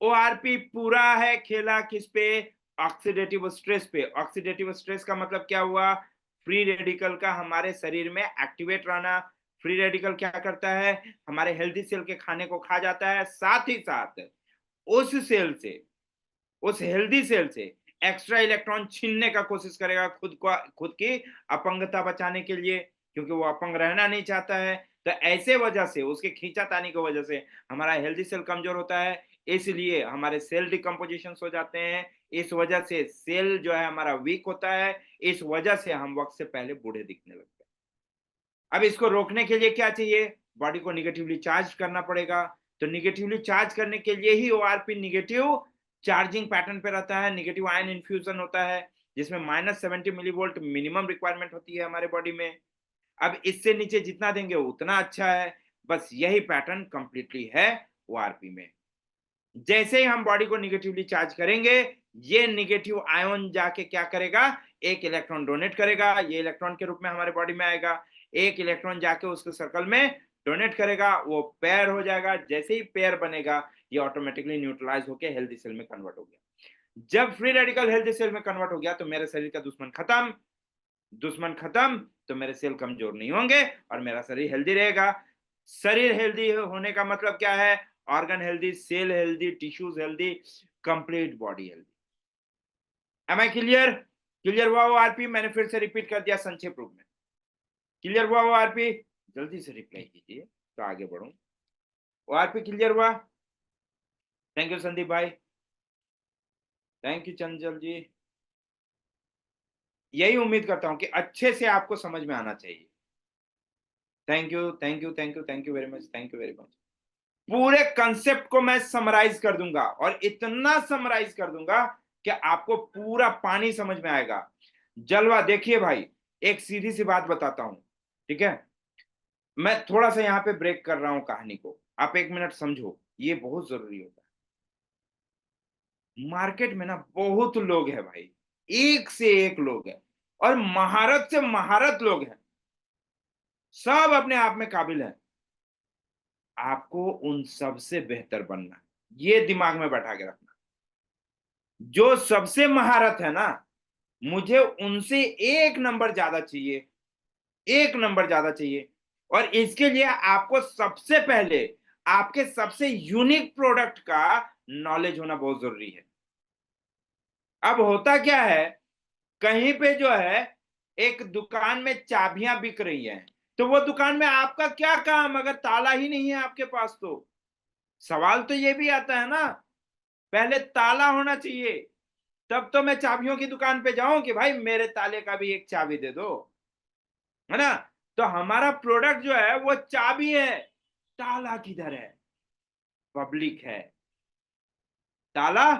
Speaker 1: ओआरपी पूरा है खेला किस पे? ऑक्सीडेटिव स्ट्रेस पे। ऑक्सीडेटिव स्ट्रेस का मतलब क्या हुआ? फ्री रेडिकल का हमारे शरीर में एक्टिवेट रहना। फ्री रेडिकल क्या करता है? हमारे हेल्दी सेल के खाने को खा जाता है, साथ ही साथ उस सेल से, उस हेल्दी सेल से एक्स्ट्रा इलेक्ट्रॉन छीनने का कोशिश करेगा खुद की अपंगता बचाने के लिए, क्योंकि वो अपंग रहना नहीं चाहता है। तो ऐसे वजह से, उसके खींचातानी की वजह से हमारा हेल्दी सेल कमजोर होता है, इसलिए हमारे सेल डिकम्पोजिशन हो जाते हैं। इस वजह से सेल जो है हमारा वीक होता है, इस वजह से हम वक्त से पहले बूढ़े दिखने लगते हैं। अब इसको रोकने के लिए क्या चाहिए? बॉडी को निगेटिवली चार्ज करना पड़ेगा। तो निगेटिवली चार्ज करने के लिए ही ओआरपी निगेटिव चार्जिंग पैटर्न पे रहता है, निगेटिव आयन इन्फ्यूजन होता है, जिसमें -70 मिलीवोल्ट मिनिमम रिक्वायरमेंट होती है हमारे बॉडी में। अब इससे नीचे जितना देंगे उतना अच्छा है। बस यही पैटर्न कंप्लीटली है ओआरपी में। जैसे ही हम बॉडी को निगेटिवली चार्ज करेंगे, ये निगेटिव आयन जाके क्या करेगा? एक इलेक्ट्रॉन डोनेट करेगा, ये इलेक्ट्रॉन के रूप में हमारे बॉडी में आएगा। एक इलेक्ट्रॉन जाके उसके सर्कल में डोनेट करेगा, वो पेयर हो जाएगा। जैसे ही पेयर बनेगा, ये ऑटोमेटिकली न्यूट्रलाइज होकर हेल्दी सेल में कन्वर्ट हो गया। जब फ्री रेडिकल हेल्दी सेल में कन्वर्ट हो गया तो मेरे शरीर का दुश्मन खत्म। दुश्मन खत्म तो मेरे सेल कमजोर नहीं होंगे और मेरा शरीर हेल्दी रहेगा। शरीर हेल्दी होने का मतलब क्या है? Organ healthy, cell healthy, tissues healthy, complete body healthy. Am I clear? Clear हुआ वो आरपी? मैंने फिर से रिपीट कर दिया संक्षेप रूप में। क्लियर हुआ वो आरपी? जल्दी से रिप्लाई कीजिए तो आगे बढ़ूं। वो आरपी क्लियर हुआ? थैंक यू संदीप भाई, थैंक यू चंचल जी। यही उम्मीद करता हूं कि अच्छे से आपको समझ में आना चाहिए। Thank you, thank you, thank you, thank you very much, thank you very much. पूरे कंसेप्ट को मैं समराइज कर दूंगा और इतना समराइज कर दूंगा कि आपको पूरा पानी समझ में आएगा। जलवा देखिए भाई, एक सीधी सी बात बताता हूं, ठीक है? मैं थोड़ा सा यहां पे ब्रेक कर रहा हूं कहानी को, आप 1 मिनट समझो, ये बहुत जरूरी होता है। मार्केट में ना बहुत लोग हैं भाई, एक से एक लोग हैं और महारत से महारत लोग हैं, सब अपने आप में काबिल हैं। आपको उन सबसे बेहतर बनना है, ये दिमाग में बैठा के रखना। जो सबसे महारत है ना, मुझे उनसे 1 नंबर ज्यादा चाहिए, 1 नंबर ज्यादा चाहिए। और इसके लिए आपको सबसे पहले आपके सबसे यूनिक प्रोडक्ट का नॉलेज होना बहुत जरूरी है। अब होता क्या है, कहीं पे जो है एक दुकान में चाबियां बिक रही हैं, तो वो दुकान में आपका क्या काम अगर ताला ही नहीं है आपके पास? तो सवाल तो ये भी आता है ना, पहले ताला होना चाहिए, तब तो मैं चाबियों की दुकान पे जाऊं कि भाई मेरे ताले का भी एक चाबी दे दो, है ना? तो हमारा प्रोडक्ट जो है वो चाबी है, ताला किधर है? पब्लिक है। ताला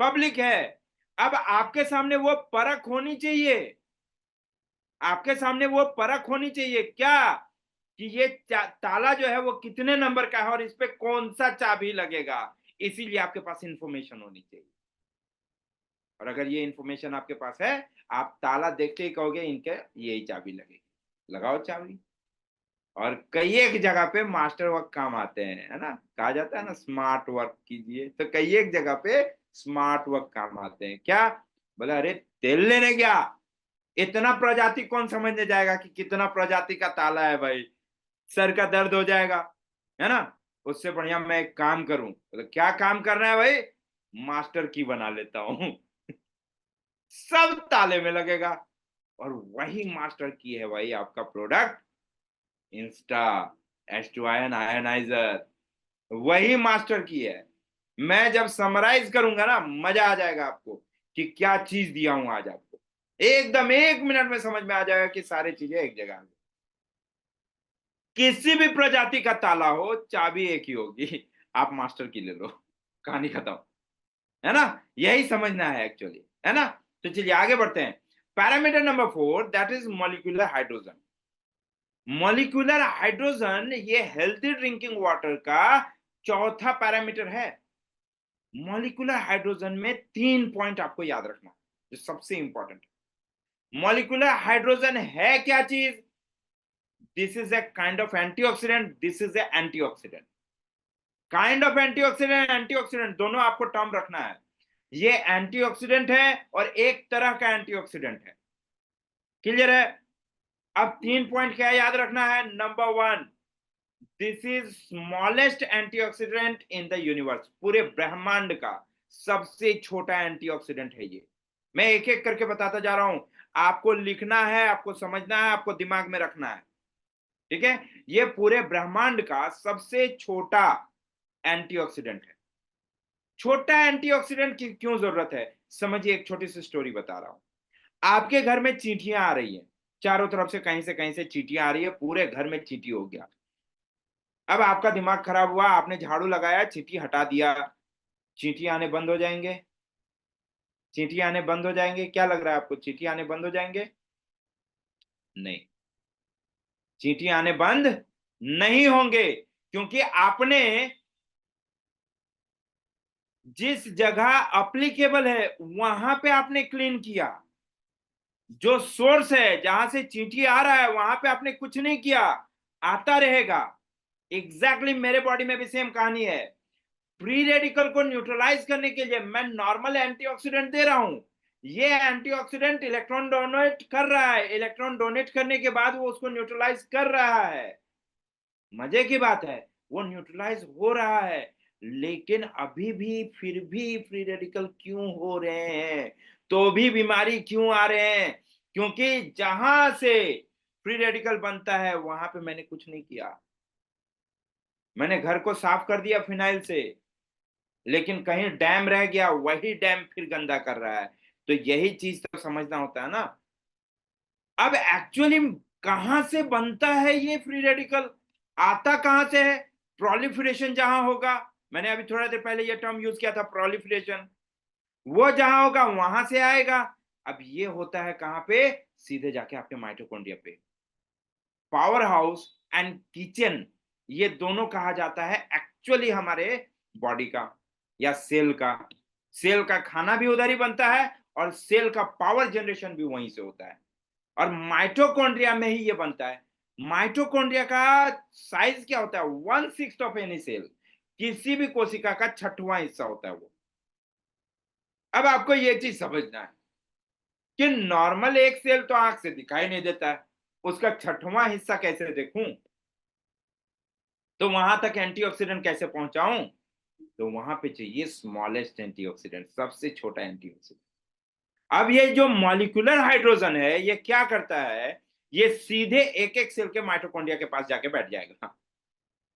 Speaker 1: पब्लिक है। अब आपके सामने वो परख होनी चाहिए, आपके सामने वो परख होनी चाहिए क्या, कि ये ताला जो है वो कितने नंबर का है और इस पे कौन सा चाबी लगेगा। इसीलिए आपके पास इंफॉर्मेशन होनी चाहिए। और अगर ये इंफॉर्मेशन आपके पास है, आप ताला देखते ही कहोगे इनके यही चाबी लगेगी, लगाओ चाबी। और कई एक जगह पे मास्टर वर्क काम आते हैं, है ना? कहा जाता है ना स्मार्ट वर्क कीजिए, तो कई एक जगह पे स्मार्ट वर्क काम आते हैं। क्या? बोला अरे तेल लेने गया, इतना प्रजाति कौन समझने जाएगा कि कितना प्रजाति का ताला है भाई, सर का दर्द हो जाएगा, है ना? उससे बढ़िया मैं एक काम करूं, तो क्या काम करना है भाई? मास्टर की बना लेता हूं। सब ताले में लगेगा। और वही मास्टर की है भाई आपका product, insta H two ion ioniser, वही मास्टर की है। मैं जब समराइज करूंगा ना, मजा आ जाएगा आपको कि क्या चीज दिया हूं आज आपको। एकदम 1 मिनट में समझ में आ जाएगा कि सारी चीजें एक जगह आ गई। किसी भी प्रजाति का ताला हो, चाबी एक ही होगी, आप मास्टर की ले लो, कहानी खत्म, है ना? यही समझना है एक्चुअली, है ना? तो चलिए आगे बढ़ते हैं। Parameter number 4, that is molecular hydrogen. Molecular hydrogen ये हेल्थी ड्रिंकिंग वाटर का चौथा पैरामीटर है। मॉलिक्यूलर हाइड्रोजन में 3 पॉइंट आपको याद रखना है, जो सबसे इंपॉर्टेंट है। मॉलिक्यूलर हाइड्रोजन है क्या चीज? This is a kind of antioxidant, this is a antioxidant. Kind of antioxidant, antioxidant दोनों आपको टर्म रखना है। ये एंटीऑक्सीडेंट है और एक तरह का एंटीऑक्सीडेंट है। क्लियर है? अब 3 पॉइंट क्या याद रखना है? Number 1, this is smallest antioxidant in the universe. पूरे ब्रह्मांड का सबसे छोटा एंटीऑक्सीडेंट है ये। मैं एक एक करके बताता जा रहा हूं, आपको लिखना है, आपको समझना है, आपको दिमाग में रखना है। ठीक है? ये पूरे ब्रह्मांड का सबसे छोटा एंटीऑक्सीडेंट है। छोटा एंटीऑक्सीडेंट की क्यों जरूरत है? समझिए, एक छोटी सी स्टोरी बता रहा हूं। आपके घर में चींटियां आ रही हैं, चारों तरफ से कहीं से चींटियां आ रही है, पूरे घर में चींटी हो गया। अब आपका दिमाग खराब हुआ, आपने झाड़ू लगाया, चींटी हटा दिया, चींटी आने बंद हो जाएंगे? चींटी आने बंद हो जाएंगे? क्या लग रहा है आपको, चींटी आने बंद हो जाएंगे? नहीं, चींटी आने बंद नहीं होंगे, क्योंकि आपने जिस जगह अप्लीकेबल है वहां पे आपने क्लीन किया। जो सोर्स है जहां से चींटी आ रहा है वहां पे आपने कुछ नहीं किया, आता रहेगा। एग्जैक्टली exactly मेरे बॉडी में भी सेम कहानी है। फ्री रेडिकल को न्यूट्रलाइज करने के लिए मैं नॉर्मल एंटीऑक्सीडेंट दे रहा हूं, ये एंटीऑक्सीडेंट इलेक्ट्रॉन डोनेट कर रहा है, इलेक्ट्रॉन डोनेट करने के बाद वो उसको न्यूट्रलाइज कर रहा है। मजे की बात है, वो न्यूट्रलाइज हो रहा है, लेकिन अभी भी फिर भी फ्री रेडिकल क्यों हो रहे हैं, तो भी बीमारी क्यों आ रहे हैं? क्योंकि जहां से फ्री रेडिकल बनता है वहां पे मैंने कुछ नहीं किया। मैंने घर को साफ कर दिया फिनाइल से, लेकिन कहीं डैम रह गया, वही डैम फिर गंदा कर रहा है। तो यही चीज तो समझना होता है ना। अब एक्चुअली कहां से बनता है ये फ्री रेडिकल, आता कहां से है? प्रोलिफरेशन जहां होगा, मैंने अभी थोड़ा देर पहले ये टर्म यूज किया था, प्रोलिफरेशन, वो जहां होगा वहां से आएगा। अब ये होता है कहां पे? सीधे जाके आपके माइटोकॉन्ड्रिया पे। पावर हाउस एंड किचन, ये दोनों कहा जाता है एक्चुअली हमारे बॉडी का या सेल का। सेल का खाना भी उधर ही बनता है और सेल का पावर जनरेशन भी वहीं से होता है, और माइटोकॉन्ड्रिया में ही ये बनता है। माइटोकॉन्ड्रिया का साइज क्या होता है? 1/6 ऑफ एनी सेल, किसी भी कोशिका का छठवां हिस्सा होता है वो। अब आपको ये चीज समझना है कि नॉर्मल एक सेल तो आंख से दिखाई नहीं देता है, उसका छठवां हिस्सा कैसे देखूं? तो वहां तक एंटीऑक्सीडेंट कैसे पहुंचाऊं? तो वहां पे चाहिए स्मॉलेस्ट एंटीऑक्सीडेंट, सबसे छोटा एंटीऑक्सीडेंट। अब ये जो मॉलिक्यूलर हाइड्रोजन है ये क्या करता है, ये सीधे एक एक सेल के माइटोकॉन्ड्रिया के पास जाके बैठ जाएगा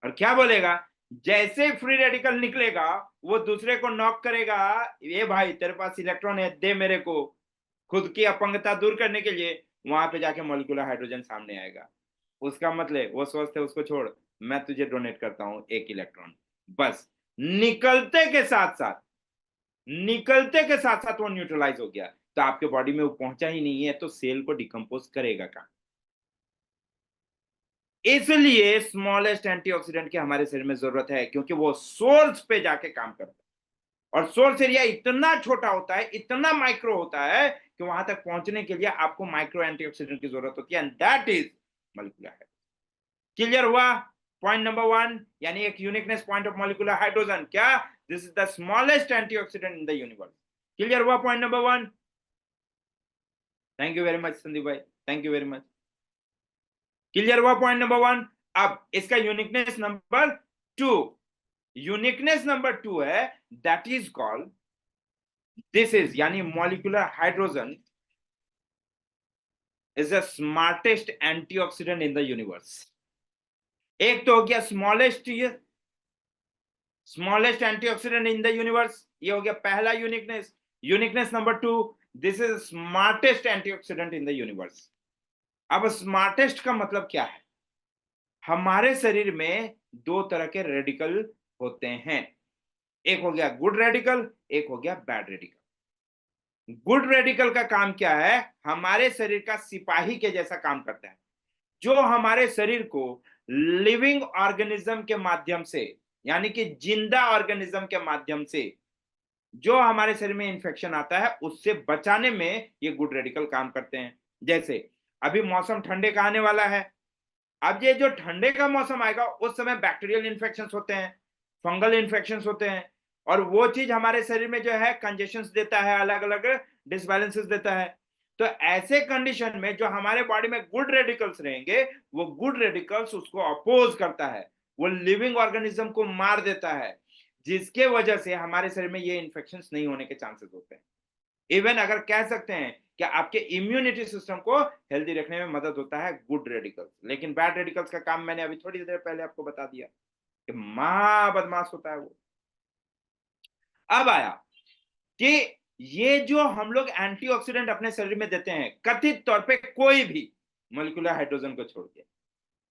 Speaker 1: और क्या बोलेगा, जैसे फ्री रेडिकल निकलेगा वो दूसरे को नॉक करेगा, ये भाई तेरे पास इलेक्ट्रॉन है दे मेरे को, खुद की अपंगता दूर करने के लिए वहां पे जाके मॉलिक्यूलर हाइड्रोजन सामने आएगा। उसका मतलब वो स्वस्थ है उसको छोड़, मैं तुझे डोनेट करता हूं एक इलेक्ट्रॉन। बस निकलते के साथ साथ, निकलते के साथ साथ वो न्यूट्रलाइज हो गया, तो आपके बॉडी में वो पहुंचा ही नहीं है, तो सेल को डिकम्पोज करेगा कहां। इसलिए स्मॉलेस्ट एंटीऑक्सीडेंट की हमारे शरीर में जरूरत है, क्योंकि वो सोर्स पे जाके काम करता है और सोर्स एरिया इतना छोटा होता है, इतना माइक्रो होता है कि वहां तक पहुंचने के लिए आपको माइक्रो एंटीऑक्सीडेंट की जरूरत होती है, and that is molecular. Clear हुआ? पॉइंट नंबर 1, यानी एक uniqueness point of molecular hydrogen क्या, this is the smallest antioxidant in the universe. Clear हुआ point number 1? Thank you very much Sandeep भाई, thank you very much. Clear हुआ पॉइंट नंबर 1? अब इसका यूनिकनेस नंबर 2, यूनिकनेस नंबर 2 है that is called, this is यानी molecular hydrogen is the smartest antioxidant in the universe. एक तो हो गया smallest, smallest antioxidant in the universe, ये हो गया पहला uniqueness. Uniqueness number 2, this is smartest antioxidant in the universe. अब स्मार्टेस्ट का मतलब क्या है? हमारे शरीर में दो तरह के रेडिकल होते हैं, एक हो गया गुड रेडिकल, एक हो गया बैड रेडिकल। गुड रेडिकल का काम क्या है, हमारे शरीर का सिपाही के जैसा काम करता है, जो हमारे शरीर को लिविंग ऑर्गेनिज्म के माध्यम से, यानी कि जिंदा ऑर्गेनिज्म के माध्यम से जो हमारे शरीर में इंफेक्शन आता है उससे बचाने में ये गुड रेडिकल काम करते हैं। जैसे अभी मौसम ठंडे का आने वाला है, अब ये जो ठंडे का मौसम आएगा उस समय बैक्टीरियल इन्फेक्शंस होते हैं, फंगल इन्फेक्शंस होते हैं, और वो चीज हमारे शरीर में जो है कंजेशंस देता है, अलग अलग डिसबैलेंसेस देता है। तो ऐसे कंडीशन में जो हमारे बॉडी में गुड रेडिकल्स रहेंगे, वो गुड रेडिकल्स उसको अपोज करता है, वो लिविंग ऑर्गेनिज्म को मार देता है, जिसके वजह से हमारे शरीर में ये इन्फेक्शंस नहीं होने के चांसेस होते हैं। इवन अगर कह सकते हैं कि आपके इम्यूनिटी सिस्टम को हेल्दी रखने में मदद होता है गुड रेडिकल्स। लेकिन बैड रेडिकल्स का काम मैंने अभी थोड़ी देर पहले आपको बता दिया कि महा बदमाश होता है वो। अब आया कि ये जो हम लोग एंटीऑक्सीडेंट अपने शरीर में देते हैं, कथित तौर पे कोई भी, मॉलिक्यूलर हाइड्रोजन को छोड़ के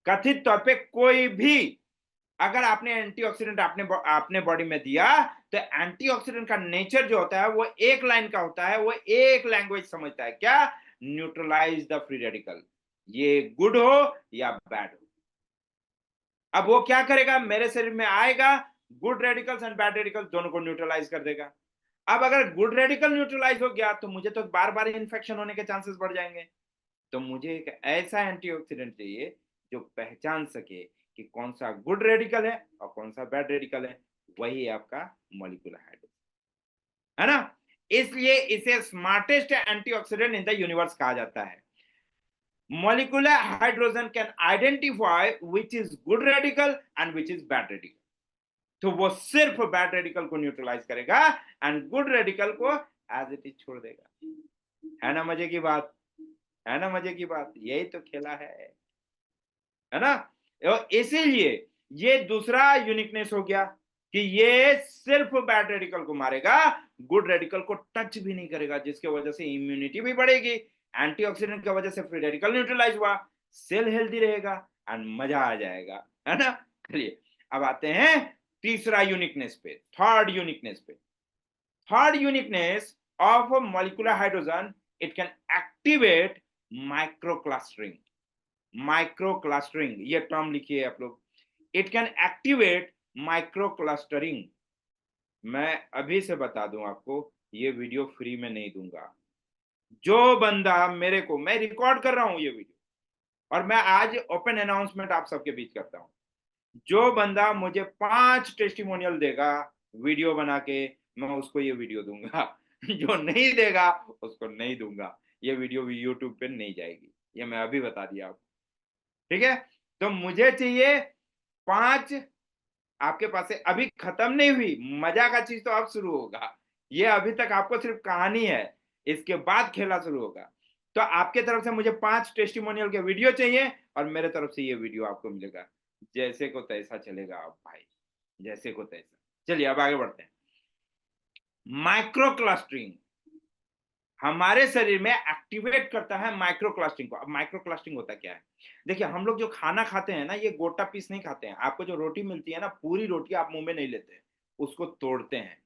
Speaker 1: कथित तौर पे कोई भी, अगर आपने एंटीऑक्सीडेंट आपने बॉडी में दिया, तो एंटीऑक्सीडेंट का नेचर जो होता है वो एक लाइन का होता है, वो एक लैंग्वेज समझता है, क्या, न्यूट्रलाइज द फ्री रेडिकल, ये गुड हो या बैड हो। अब वो क्या करेगा, मेरे शरीर में आएगा, good radicals and bad radicals दोनों को न्यूट्रलाइज कर देगा। अब अगर गुड रेडिकल न्यूट्रलाइज हो गया तो मुझे तो बार बार इन्फेक्शन होने के चांसेस बढ़ जाएंगे। तो मुझे एक ऐसा एंटीऑक्सीडेंट चाहिए जो पहचान सके कि कौन सा गुड रेडिकल है और कौन सा बैड रेडिकल है, वही आपका मॉलिक्यूलर हाइड्रोजन है ना। इसलिए इसे smartest antioxidant in the universe कहा जाता है। Molecular hydrogen can identify which is good radical and which is bad radical. तो वो सिर्फ बैड रेडिकल को न्यूट्रलाइज करेगा एंड गुड रेडिकल को एज इट इज छोड़ देगा। है ना मजे की बात, है ना मजे की बात, यही तो खेला है ना। इसीलिए ये दूसरा यूनिकनेस हो गया कि ये सिर्फ बैड रेडिकल को मारेगा, गुड रेडिकल को टच भी नहीं करेगा, जिसके वजह से इम्यूनिटी भी बढ़ेगी, एंटीऑक्सीडेंट की वजह से फ्री रेडिकल न्यूट्रलाइज हुआ, सेल हेल्दी रहेगा एंड मजा आ जाएगा, है ना। चलिए अब आते हैं तीसरा यूनिकनेस पे, थर्ड यूनिकनेस पे। Third uniqueness of molecular hydrogen, it can activate microclustering. Microclustering ये टर्म लिखिए आप लोग, इट कैन एक्टिवेट माइक्रोक्लस्टरिंग। मैं अभी से बता दूं आपको, ये वीडियो फ्री में नहीं दूंगा। जो बंदा मेरे को, मैं रिकॉर्ड कर रहा हूं ये वीडियो और मैं आज ओपन अनाउंसमेंट आप सबके बीच करता हूं, जो बंदा मुझे 5 टेस्टिमोनियल देगा वीडियो बना के, मैं उसको ये वीडियो दूंगा। जो नहीं देगा उसको नहीं दूंगा, ये वीडियो भी यूट्यूब पे नहीं जाएगी, ये मैं अभी बता दिया आपको, ठीक है। तो मुझे चाहिए 5, आपके पास से अभी खत्म नहीं हुई, मजा का चीज तो अब शुरू होगा, ये अभी तक आपको सिर्फ कहानी है, इसके बाद खेला शुरू होगा। तो आपके तरफ से मुझे 5 टेस्टिमोनियल के वीडियो चाहिए और मेरे तरफ से ये वीडियो आपको मिलेगा। जैसे को तैसा चलेगा आप भाई, जैसे को तैसा। चलिए अब आगे बढ़ते हैं। माइक्रो क्लस्टरिंग हमारे शरीर में एक्टिवेट करता है माइक्रो क्लस्टरिंग को। अब माइक्रो क्लस्टरिंग होता क्या है? देखिए, हम लोग जो खाना खाते हैं ना, ये गोटा पीस नहीं खाते हैं। आपको जो रोटी मिलती है ना, पूरी रोटी आप मुंह में नहीं लेते, उसको तोड़ते हैं।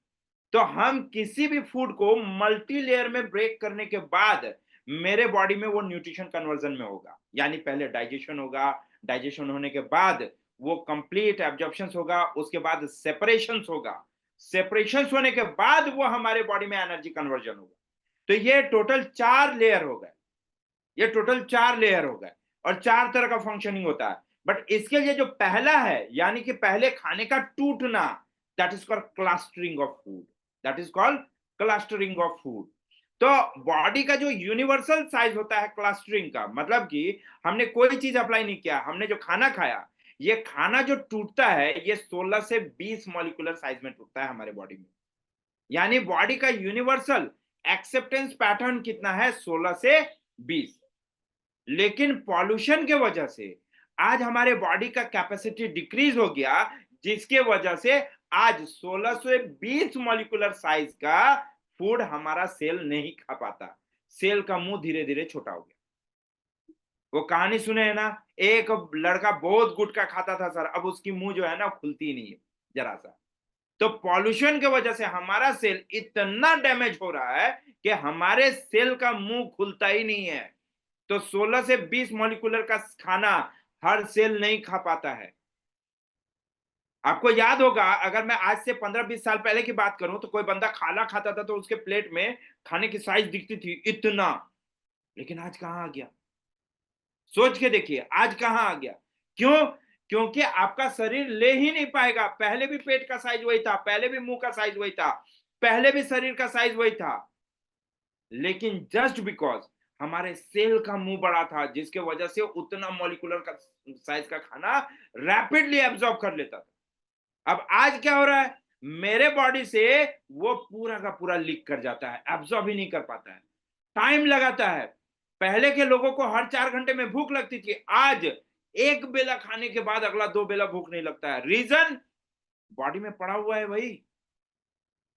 Speaker 1: तो हम किसी भी फूड को मल्टी लेयर में ब्रेक करने के बाद मेरे बॉडी में वो न्यूट्रिशन कन्वर्जन में होगा। यानी पहले डाइजेशन होगा, डाइजेशन होने के बाद वो कंप्लीट एब्जॉर्प्शन होगा, उसके बाद सेपरेशन होगा, सेपरेशन होने के बाद वो हमारे बॉडी में एनर्जी कन्वर्जन होगा। तो ये टोटल 4 लेयर हो गए, ये टोटल 4 लेयर हो गए और 4 तरह का फंक्शनिंग होता है। बट इसके लिए जो पहला है, यानी कि पहले खाने का टूटना, that is called clustering of food, that is called clustering of food. तो बॉडी का जो यूनिवर्सल साइज होता है क्लस्टरिंग का, मतलब कि हमने कोई चीज अप्लाई नहीं किया, हमने जो खाना खाया, ये खाना जो टूटता है ये 16 से 20 मॉलिक्यूलर साइज में टूटता है हमारे बॉडी में। यानी बॉडी का यूनिवर्सल एक्सेप्टेंस पैटर्न कितना है? 16 से 20। लेकिन पॉल्यूशन के वजह से आज हमारे बॉडी का कैपेसिटी डिक्रीज हो गया, जिसके वजह से आज 16 से 20 मॉलिक्यूलर साइज का फूड हमारा सेल नहीं खा पाता। सेल का मुंह धीरे धीरे छोटा हो गया। वो कहानी सुने है ना, एक लड़का बहुत गुटखा खाता था सर, अब उसकी मुंह जो है ना खुलती नहीं है जरा सा। तो पॉल्यूशन की वजह से हमारा सेल इतना डैमेज हो रहा है कि हमारे सेल का मुंह खुलता ही नहीं है। तो 16 से 20 मॉलिक्यूलर का खाना हर सेल नहीं खा पाता है। आपको याद होगा, अगर मैं आज से 15-20 साल पहले की बात करूं, तो कोई बंदा खाना खाता था तो उसके प्लेट में खाने की साइज दिखती थी इतना। लेकिन आज कहां आ गया? सोच के देखिए, आज कहां आ गया? क्यों? क्योंकि आपका शरीर ले ही नहीं पाएगा। पहले भी पेट का साइज वही था, पहले भी मुंह का साइज वही था, पहले भी शरीर का साइज वही था। लेकिन जस्ट बिकॉज हमारे सेल का मुंह बड़ा था, जिसके वजह से उतना मॉलिक्यूलर का साइज का खाना रैपिडली एब्जॉर्ब कर लेता था। अब आज क्या हो रहा है? मेरे बॉडी से वो पूरा का पूरा लीक कर जाता है, एब्जॉर्ब ही नहीं कर पाता है, टाइम लगाता है। पहले के लोगों को हर 4 घंटे में भूख लगती थी, आज एक बेला खाने के बाद अगला 2 बेला भूख नहीं लगता है। रीजन? बॉडी में पड़ा हुआ है वही।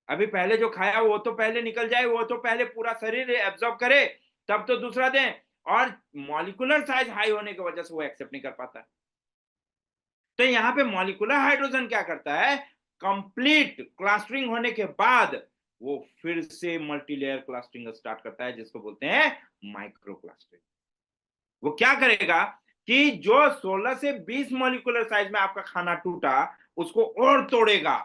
Speaker 1: अभी पहले जो खाया वो तो पहले निकल जाए, वो तो पहले पूरा शरीर एब्जॉर्ब करे, तब तो दूसरा दें। और मॉलिक्यूलर साइज हाई होने की वजह से वो एक्सेप्ट नहीं कर पाता। तो यहां पे मॉलिक्यूलर हाइड्रोजन क्या करता है? कंप्लीट क्लस्टरिंग होने के बाद वो फिर से मल्टीलेयर क्लस्टरिंग स्टार्ट करता है, जिसको बोलते हैं माइक्रो क्लस्टरिंग। वो क्या करेगा कि जो 16 से 20 मॉलिक्यूलर साइज में आपका खाना टूटा, उसको और तोड़ेगा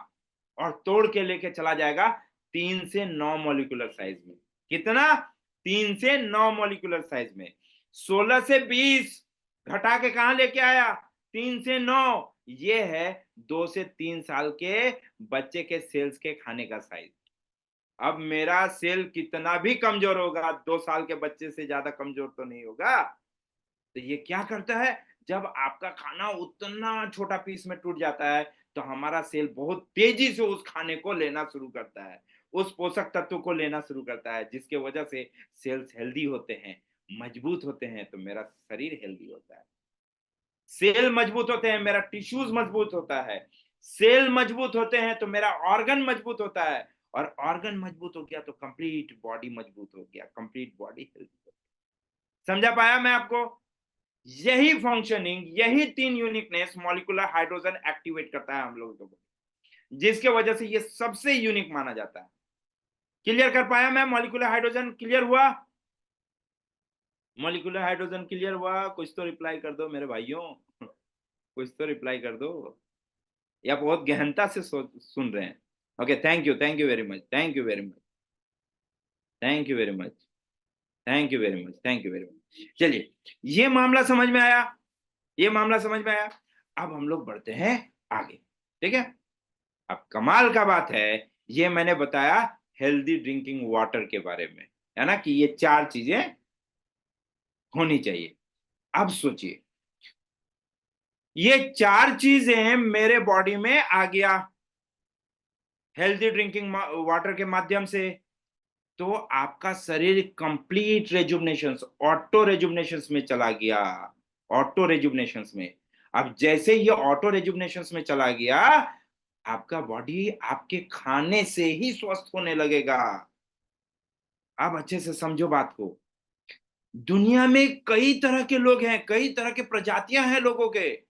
Speaker 1: और तोड़ के लेके चला जाएगा 3 से 9 मॉलिक्यूलर साइज में। कितना? 3 से 9 मॉलिक्यूलर साइज में। 16 से 20 घटा के कहां लेके आया? 3 से 9। ये है 2 से 3 साल के बच्चे के सेल्स के खाने का साइज। अब मेरा सेल कितना भी कमजोर होगा, 2 साल के बच्चे से ज्यादा कमजोर तो नहीं होगा। तो ये क्या करता है? जब आपका खाना उतना छोटा पीस में टूट जाता है, तो हमारा सेल बहुत तेजी से उस खाने को लेना शुरू करता है, उस पोषक तत्व को लेना शुरू करता है, जिसके वजह से सेल्स हेल्दी होते हैं, मजबूत होते हैं, तो मेरा शरीर हेल्दी होता है। सेल मजबूत होते हैं, मेरा टिश्यूज मजबूत होता है। सेल मजबूत होते हैं तो मेरा ऑर्गन मजबूत होता है, और ऑर्गन मजबूत हो गया तो कंप्लीट बॉडी मजबूत हो गया, कंप्लीट बॉडी हेल्दी हो गया। समझा पाया मैं आपको? यही फंक्शनिंग, यही 3 यूनिकनेस मॉलिक्यूलर हाइड्रोजन एक्टिवेट करता है हम लोगों को, जिसके वजह से ये सबसे यूनिक माना जाता है। क्लियर कर पाया मैं? मॉलिक्यूलर हाइड्रोजन क्लियर हुआ? मॉलिक्यूलर हाइड्रोजन क्लियर हुआ? कुछ तो रिप्लाई कर दो मेरे भाइयों, कुछ तो रिप्लाई कर दो, या बहुत गहनता से सुन रहे हैं? Okay, thank you, thank you very much, thank you very much, thank you very much, thank you very much, thank you very much. चलिए, ये मामला समझ में आया, ये मामला समझ में आया। अब हम लोग बढ़ते हैं आगे, ठीक है? अब कमाल का बात है, ये मैंने बताया हेल्दी ड्रिंकिंग वाटर के बारे में, है ना, कि ये 4 चीजें होनी चाहिए। अब सोचिए, ये 4 चीजें मेरे बॉडी में आ गया हेल्दी ड्रिंकिंग वाटर के माध्यम से। तो आपका शरीर कंप्लीट रेजुवनेशन, ऑटो रेजुवनेशन में चला गया, ऑटो रेजुवनेशन में। अब जैसे ये ऑटो रेजुवनेशन में चला गया, आपका बॉडी आपके खाने से ही स्वस्थ होने लगेगा। आप अच्छे से समझो बात को। दुनिया में कई तरह के लोग हैं, कई तरह के प्रजातियां हैं लोगों के,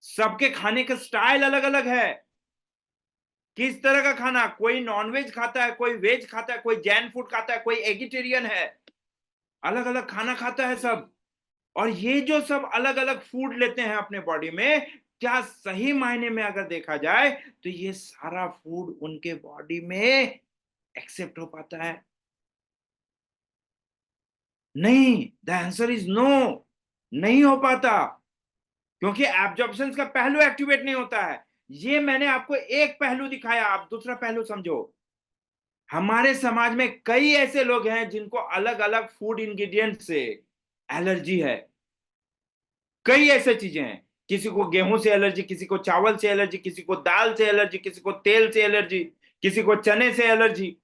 Speaker 1: सबके खाने का स्टाइल अलग अलग है। किस तरह का खाना, कोई नॉनवेज खाता है, कोई वेज खाता है, कोई जैन फूड खाता है, कोई एगिटेरियन है, अलग अलग खाना खाता है सब। और ये जो सब अलग अलग फूड लेते हैं अपने बॉडी में, क्या सही मायने में अगर देखा जाए तो ये सारा फूड उनके बॉडी में एक्सेप्ट हो पाता है? नहीं, द आंसर इज नो, नहीं हो पाता, क्योंकि एब्जॉर्प्शन का पहलू एक्टिवेट नहीं होता है। ये मैंने आपको एक पहलू दिखाया, आप दूसरा पहलू समझो। हमारे समाज में कई ऐसे लोग हैं जिनको अलग अलग फूड इंग्रेडिएंट से एलर्जी है। कई ऐसे चीजें हैं, किसी को गेहूं से एलर्जी, किसी को चावल से एलर्जी, किसी को दाल से एलर्जी, किसी को तेल से एलर्जी, किसी को चने से एलर्जी,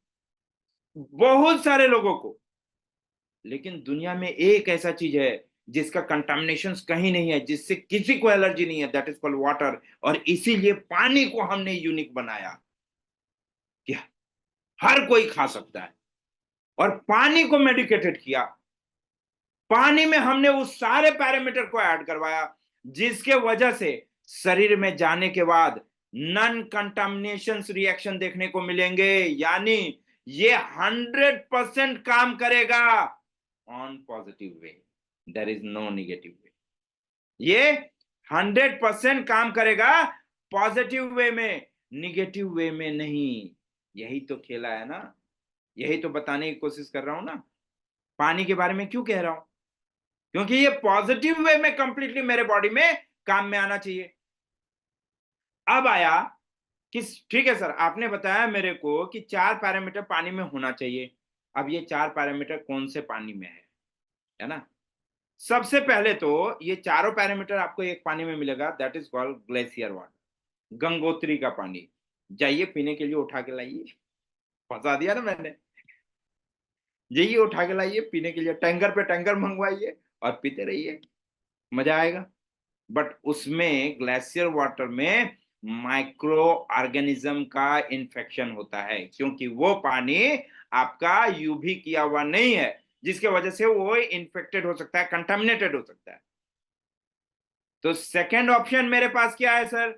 Speaker 1: बहुत सारे लोगों को। लेकिन दुनिया में एक ऐसा चीज है जिसका कंटामिनेशन कहीं नहीं है, जिससे किसी को एलर्जी नहीं है, दैट इज कॉल्ड वाटर। और इसीलिए पानी को हमने यूनिक बनाया कि हर कोई खा सकता है, और पानी को मेडिकेटेड किया। पानी में हमने उस सारे पैरामीटर को ऐड करवाया जिसके वजह से शरीर में जाने के बाद नॉन कंटामिनेशन रिएक्शन देखने को मिलेंगे। यानी ये 100% काम करेगा on positive way, there is no negative way. ये 100% काम करेगा पॉजिटिव वे में, निगेटिव वे में नहीं। यही तो खेला है ना, यही तो बताने की कोशिश कर रहा हूं ना। पानी के बारे में क्यों कह रहा हूं? क्योंकि ये पॉजिटिव वे में कंप्लीटली मेरे बॉडी में काम में आना चाहिए। अब आया कि ठीक है सर, आपने बताया मेरे को कि 4 पैरामीटर पानी में होना चाहिए। अब ये 4 पैरामीटर कौन से पानी में है ना? सबसे पहले तो ये चारों पैरामीटर आपको एक पानी में मिलेगा, that is called glacier water, Gangotri का पानी। जाइए पीने के लिए उठा के लाइए, फंसा दिया ना मैंने। जाइए उठा के लाइए पीने के लिए, टैंकर पे टैंकर मंगवाइए और पीते रहिए, मजा आएगा। बट उसमें ग्लेशियर वाटर में माइक्रो ऑर्गेनिज्म का इन्फेक्शन होता है, क्योंकि वो पानी आपका यूवी किया हुआ नहीं है, जिसके वजह से वो इन्फेक्टेड हो सकता है, कंटामिनेटेड हो सकता है। तो सेकंड ऑप्शन मेरे पास क्या है सर?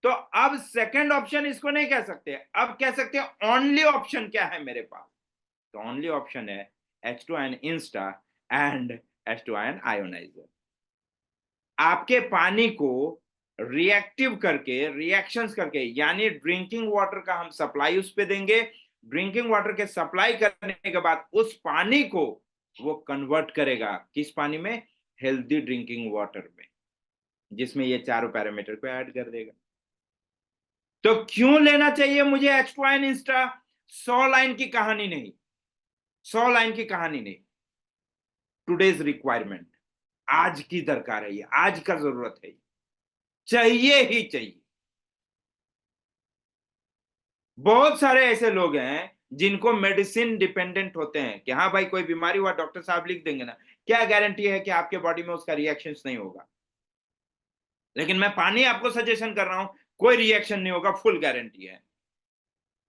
Speaker 1: तो अब सेकंड ऑप्शन इसको नहीं कह सकते, अब कह सकते हैं ओनली ऑप्शन क्या है मेरे पास? तो ओनली ऑप्शन है H2 Insta and H2 ioniser. आपके पानी को रिएक्टिव करके, रिएक्शंस करके, यानी ड्रिंकिंग वाटर का हम सप्लाई उस पे देंगे। ड्रिंकिंग वाटर के सप्लाई करने के बाद उस पानी को वो कन्वर्ट करेगा किस पानी में? हेल्दी ड्रिंकिंग वाटर में, जिसमें ये चारों पैरामीटर को ऐड कर देगा। तो क्यों लेना चाहिए मुझे H2 इंस्टा? 100 लाइन की कहानी नहीं, 100 लाइन की कहानी नहीं, टुडेज रिक्वायरमेंट, आज की दरकार है, ये आज का जरूरत है, चाहिए ही चाहिए। बहुत सारे ऐसे लोग हैं जिनको मेडिसिन डिपेंडेंट होते हैं कि हाँ भाई कोई बीमारी हुआ डॉक्टर साहब लिख देंगे ना, क्या गारंटी है कि आपके बॉडी में उसका रिएक्शन नहीं होगा? लेकिन मैं पानी आपको सजेशन कर रहा हूं, कोई रिएक्शन नहीं होगा, फुल गारंटी है।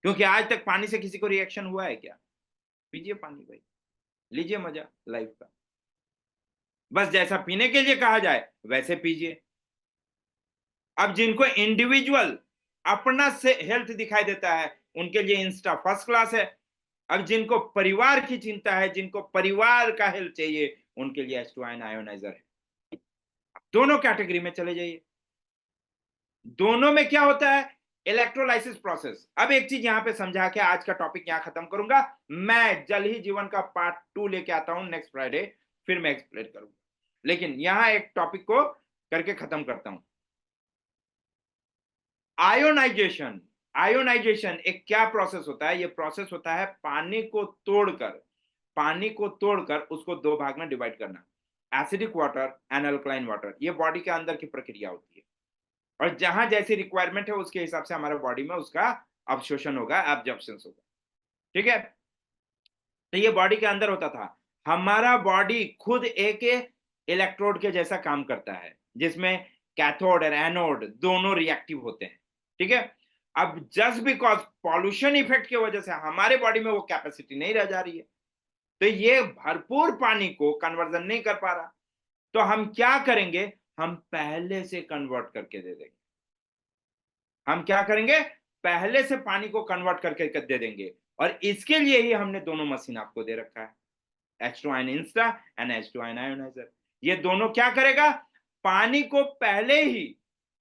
Speaker 1: क्योंकि आज तक पानी से किसी को रिएक्शन हुआ है क्या? पीजिए पानी भाई, लीजिए मजा लाइफ का। बस जैसा पीने के लिए कहा जाए वैसे पीजिए। अब जिनको इंडिविजुअल अपना से हेल्थ दिखाई देता है उनके लिए इंस्टा फर्स्ट क्लास है। अब जिनको परिवार की चिंता है, जिनको परिवार का हेल्थ चाहिए, उनके लिए H2 आयोनाइजर है। दोनों कैटेगरी में चले जाइए। दोनों में क्या होता है? Electrolysis process. अब एक चीज यहां पे समझा के आज का टॉपिक यहां खत्म करूंगा। मैं जल ही जीवन का पार्ट 2 लेके आता हूं नेक्स्ट फ्राइडे, फिर मैं एक्सप्लेन करूंगा। लेकिन यहां एक टॉपिक को करके खत्म करता हूं। आयोनाइजेशन, आयोनाइजेशन एक क्या प्रोसेस होता है? ये प्रोसेस होता है पानी को तोड़कर, पानी को तोड़कर उसको दो भाग में डिवाइड करना, acidic water and alkaline water. ये बॉडी के अंदर की प्रक्रिया होती है, और जहां जैसी रिक्वायरमेंट है उसके हिसाब से हमारे बॉडी में उसका अवशोषण होगा, एब्जॉर्प्शन होगा। ठीक है? तो ये बॉडी के अंदर होता था। हमारा बॉडी खुद एक इलेक्ट्रोड के जैसा काम करता है, जिसमें कैथोड और एनोड दोनों रिएक्टिव होते हैं। ठीक है। अब जस्ट बिकॉज पॉल्यूशन इफेक्ट की वजह से हमारे बॉडी में वो कैपेसिटी नहीं रह जा रही है, तो ये भरपूर पानी को कन्वर्जन नहीं कर पा रहा। तो हम क्या करेंगे, हम पहले से कन्वर्ट करके दे देंगे। हम क्या करेंगे, पहले से पानी को कन्वर्ट करके दे देंगे। और इसके लिए ही हमने दोनों मशीन आपको दे रखा है, H2 ion insta and H2 ion ioniser. ये दोनों क्या करेगा, पानी को पहले ही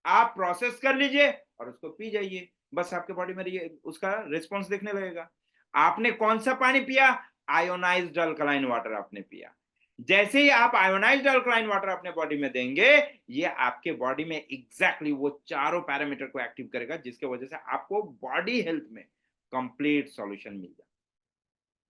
Speaker 1: आप प्रोसेस कर लीजिए और उसको पी जाइए, बस आपके बॉडी में ये उसका रिस्पॉन्स दिखने लगेगा। आपने कौन सा पानी पिया, आयोनाइज्ड अल्कलाइन वाटर आपने पिया। जैसे ही आप आयोनाइज्ड अल्कलाइन वाटर अपने बॉडी में देंगे, ये आपके बॉडी में एग्जैक्टली वो चारों पैरामीटर को एक्टिव करेगा, जिसके वजह से आपको बॉडी हेल्थ में कंप्लीट सॉल्यूशन मिल जाए।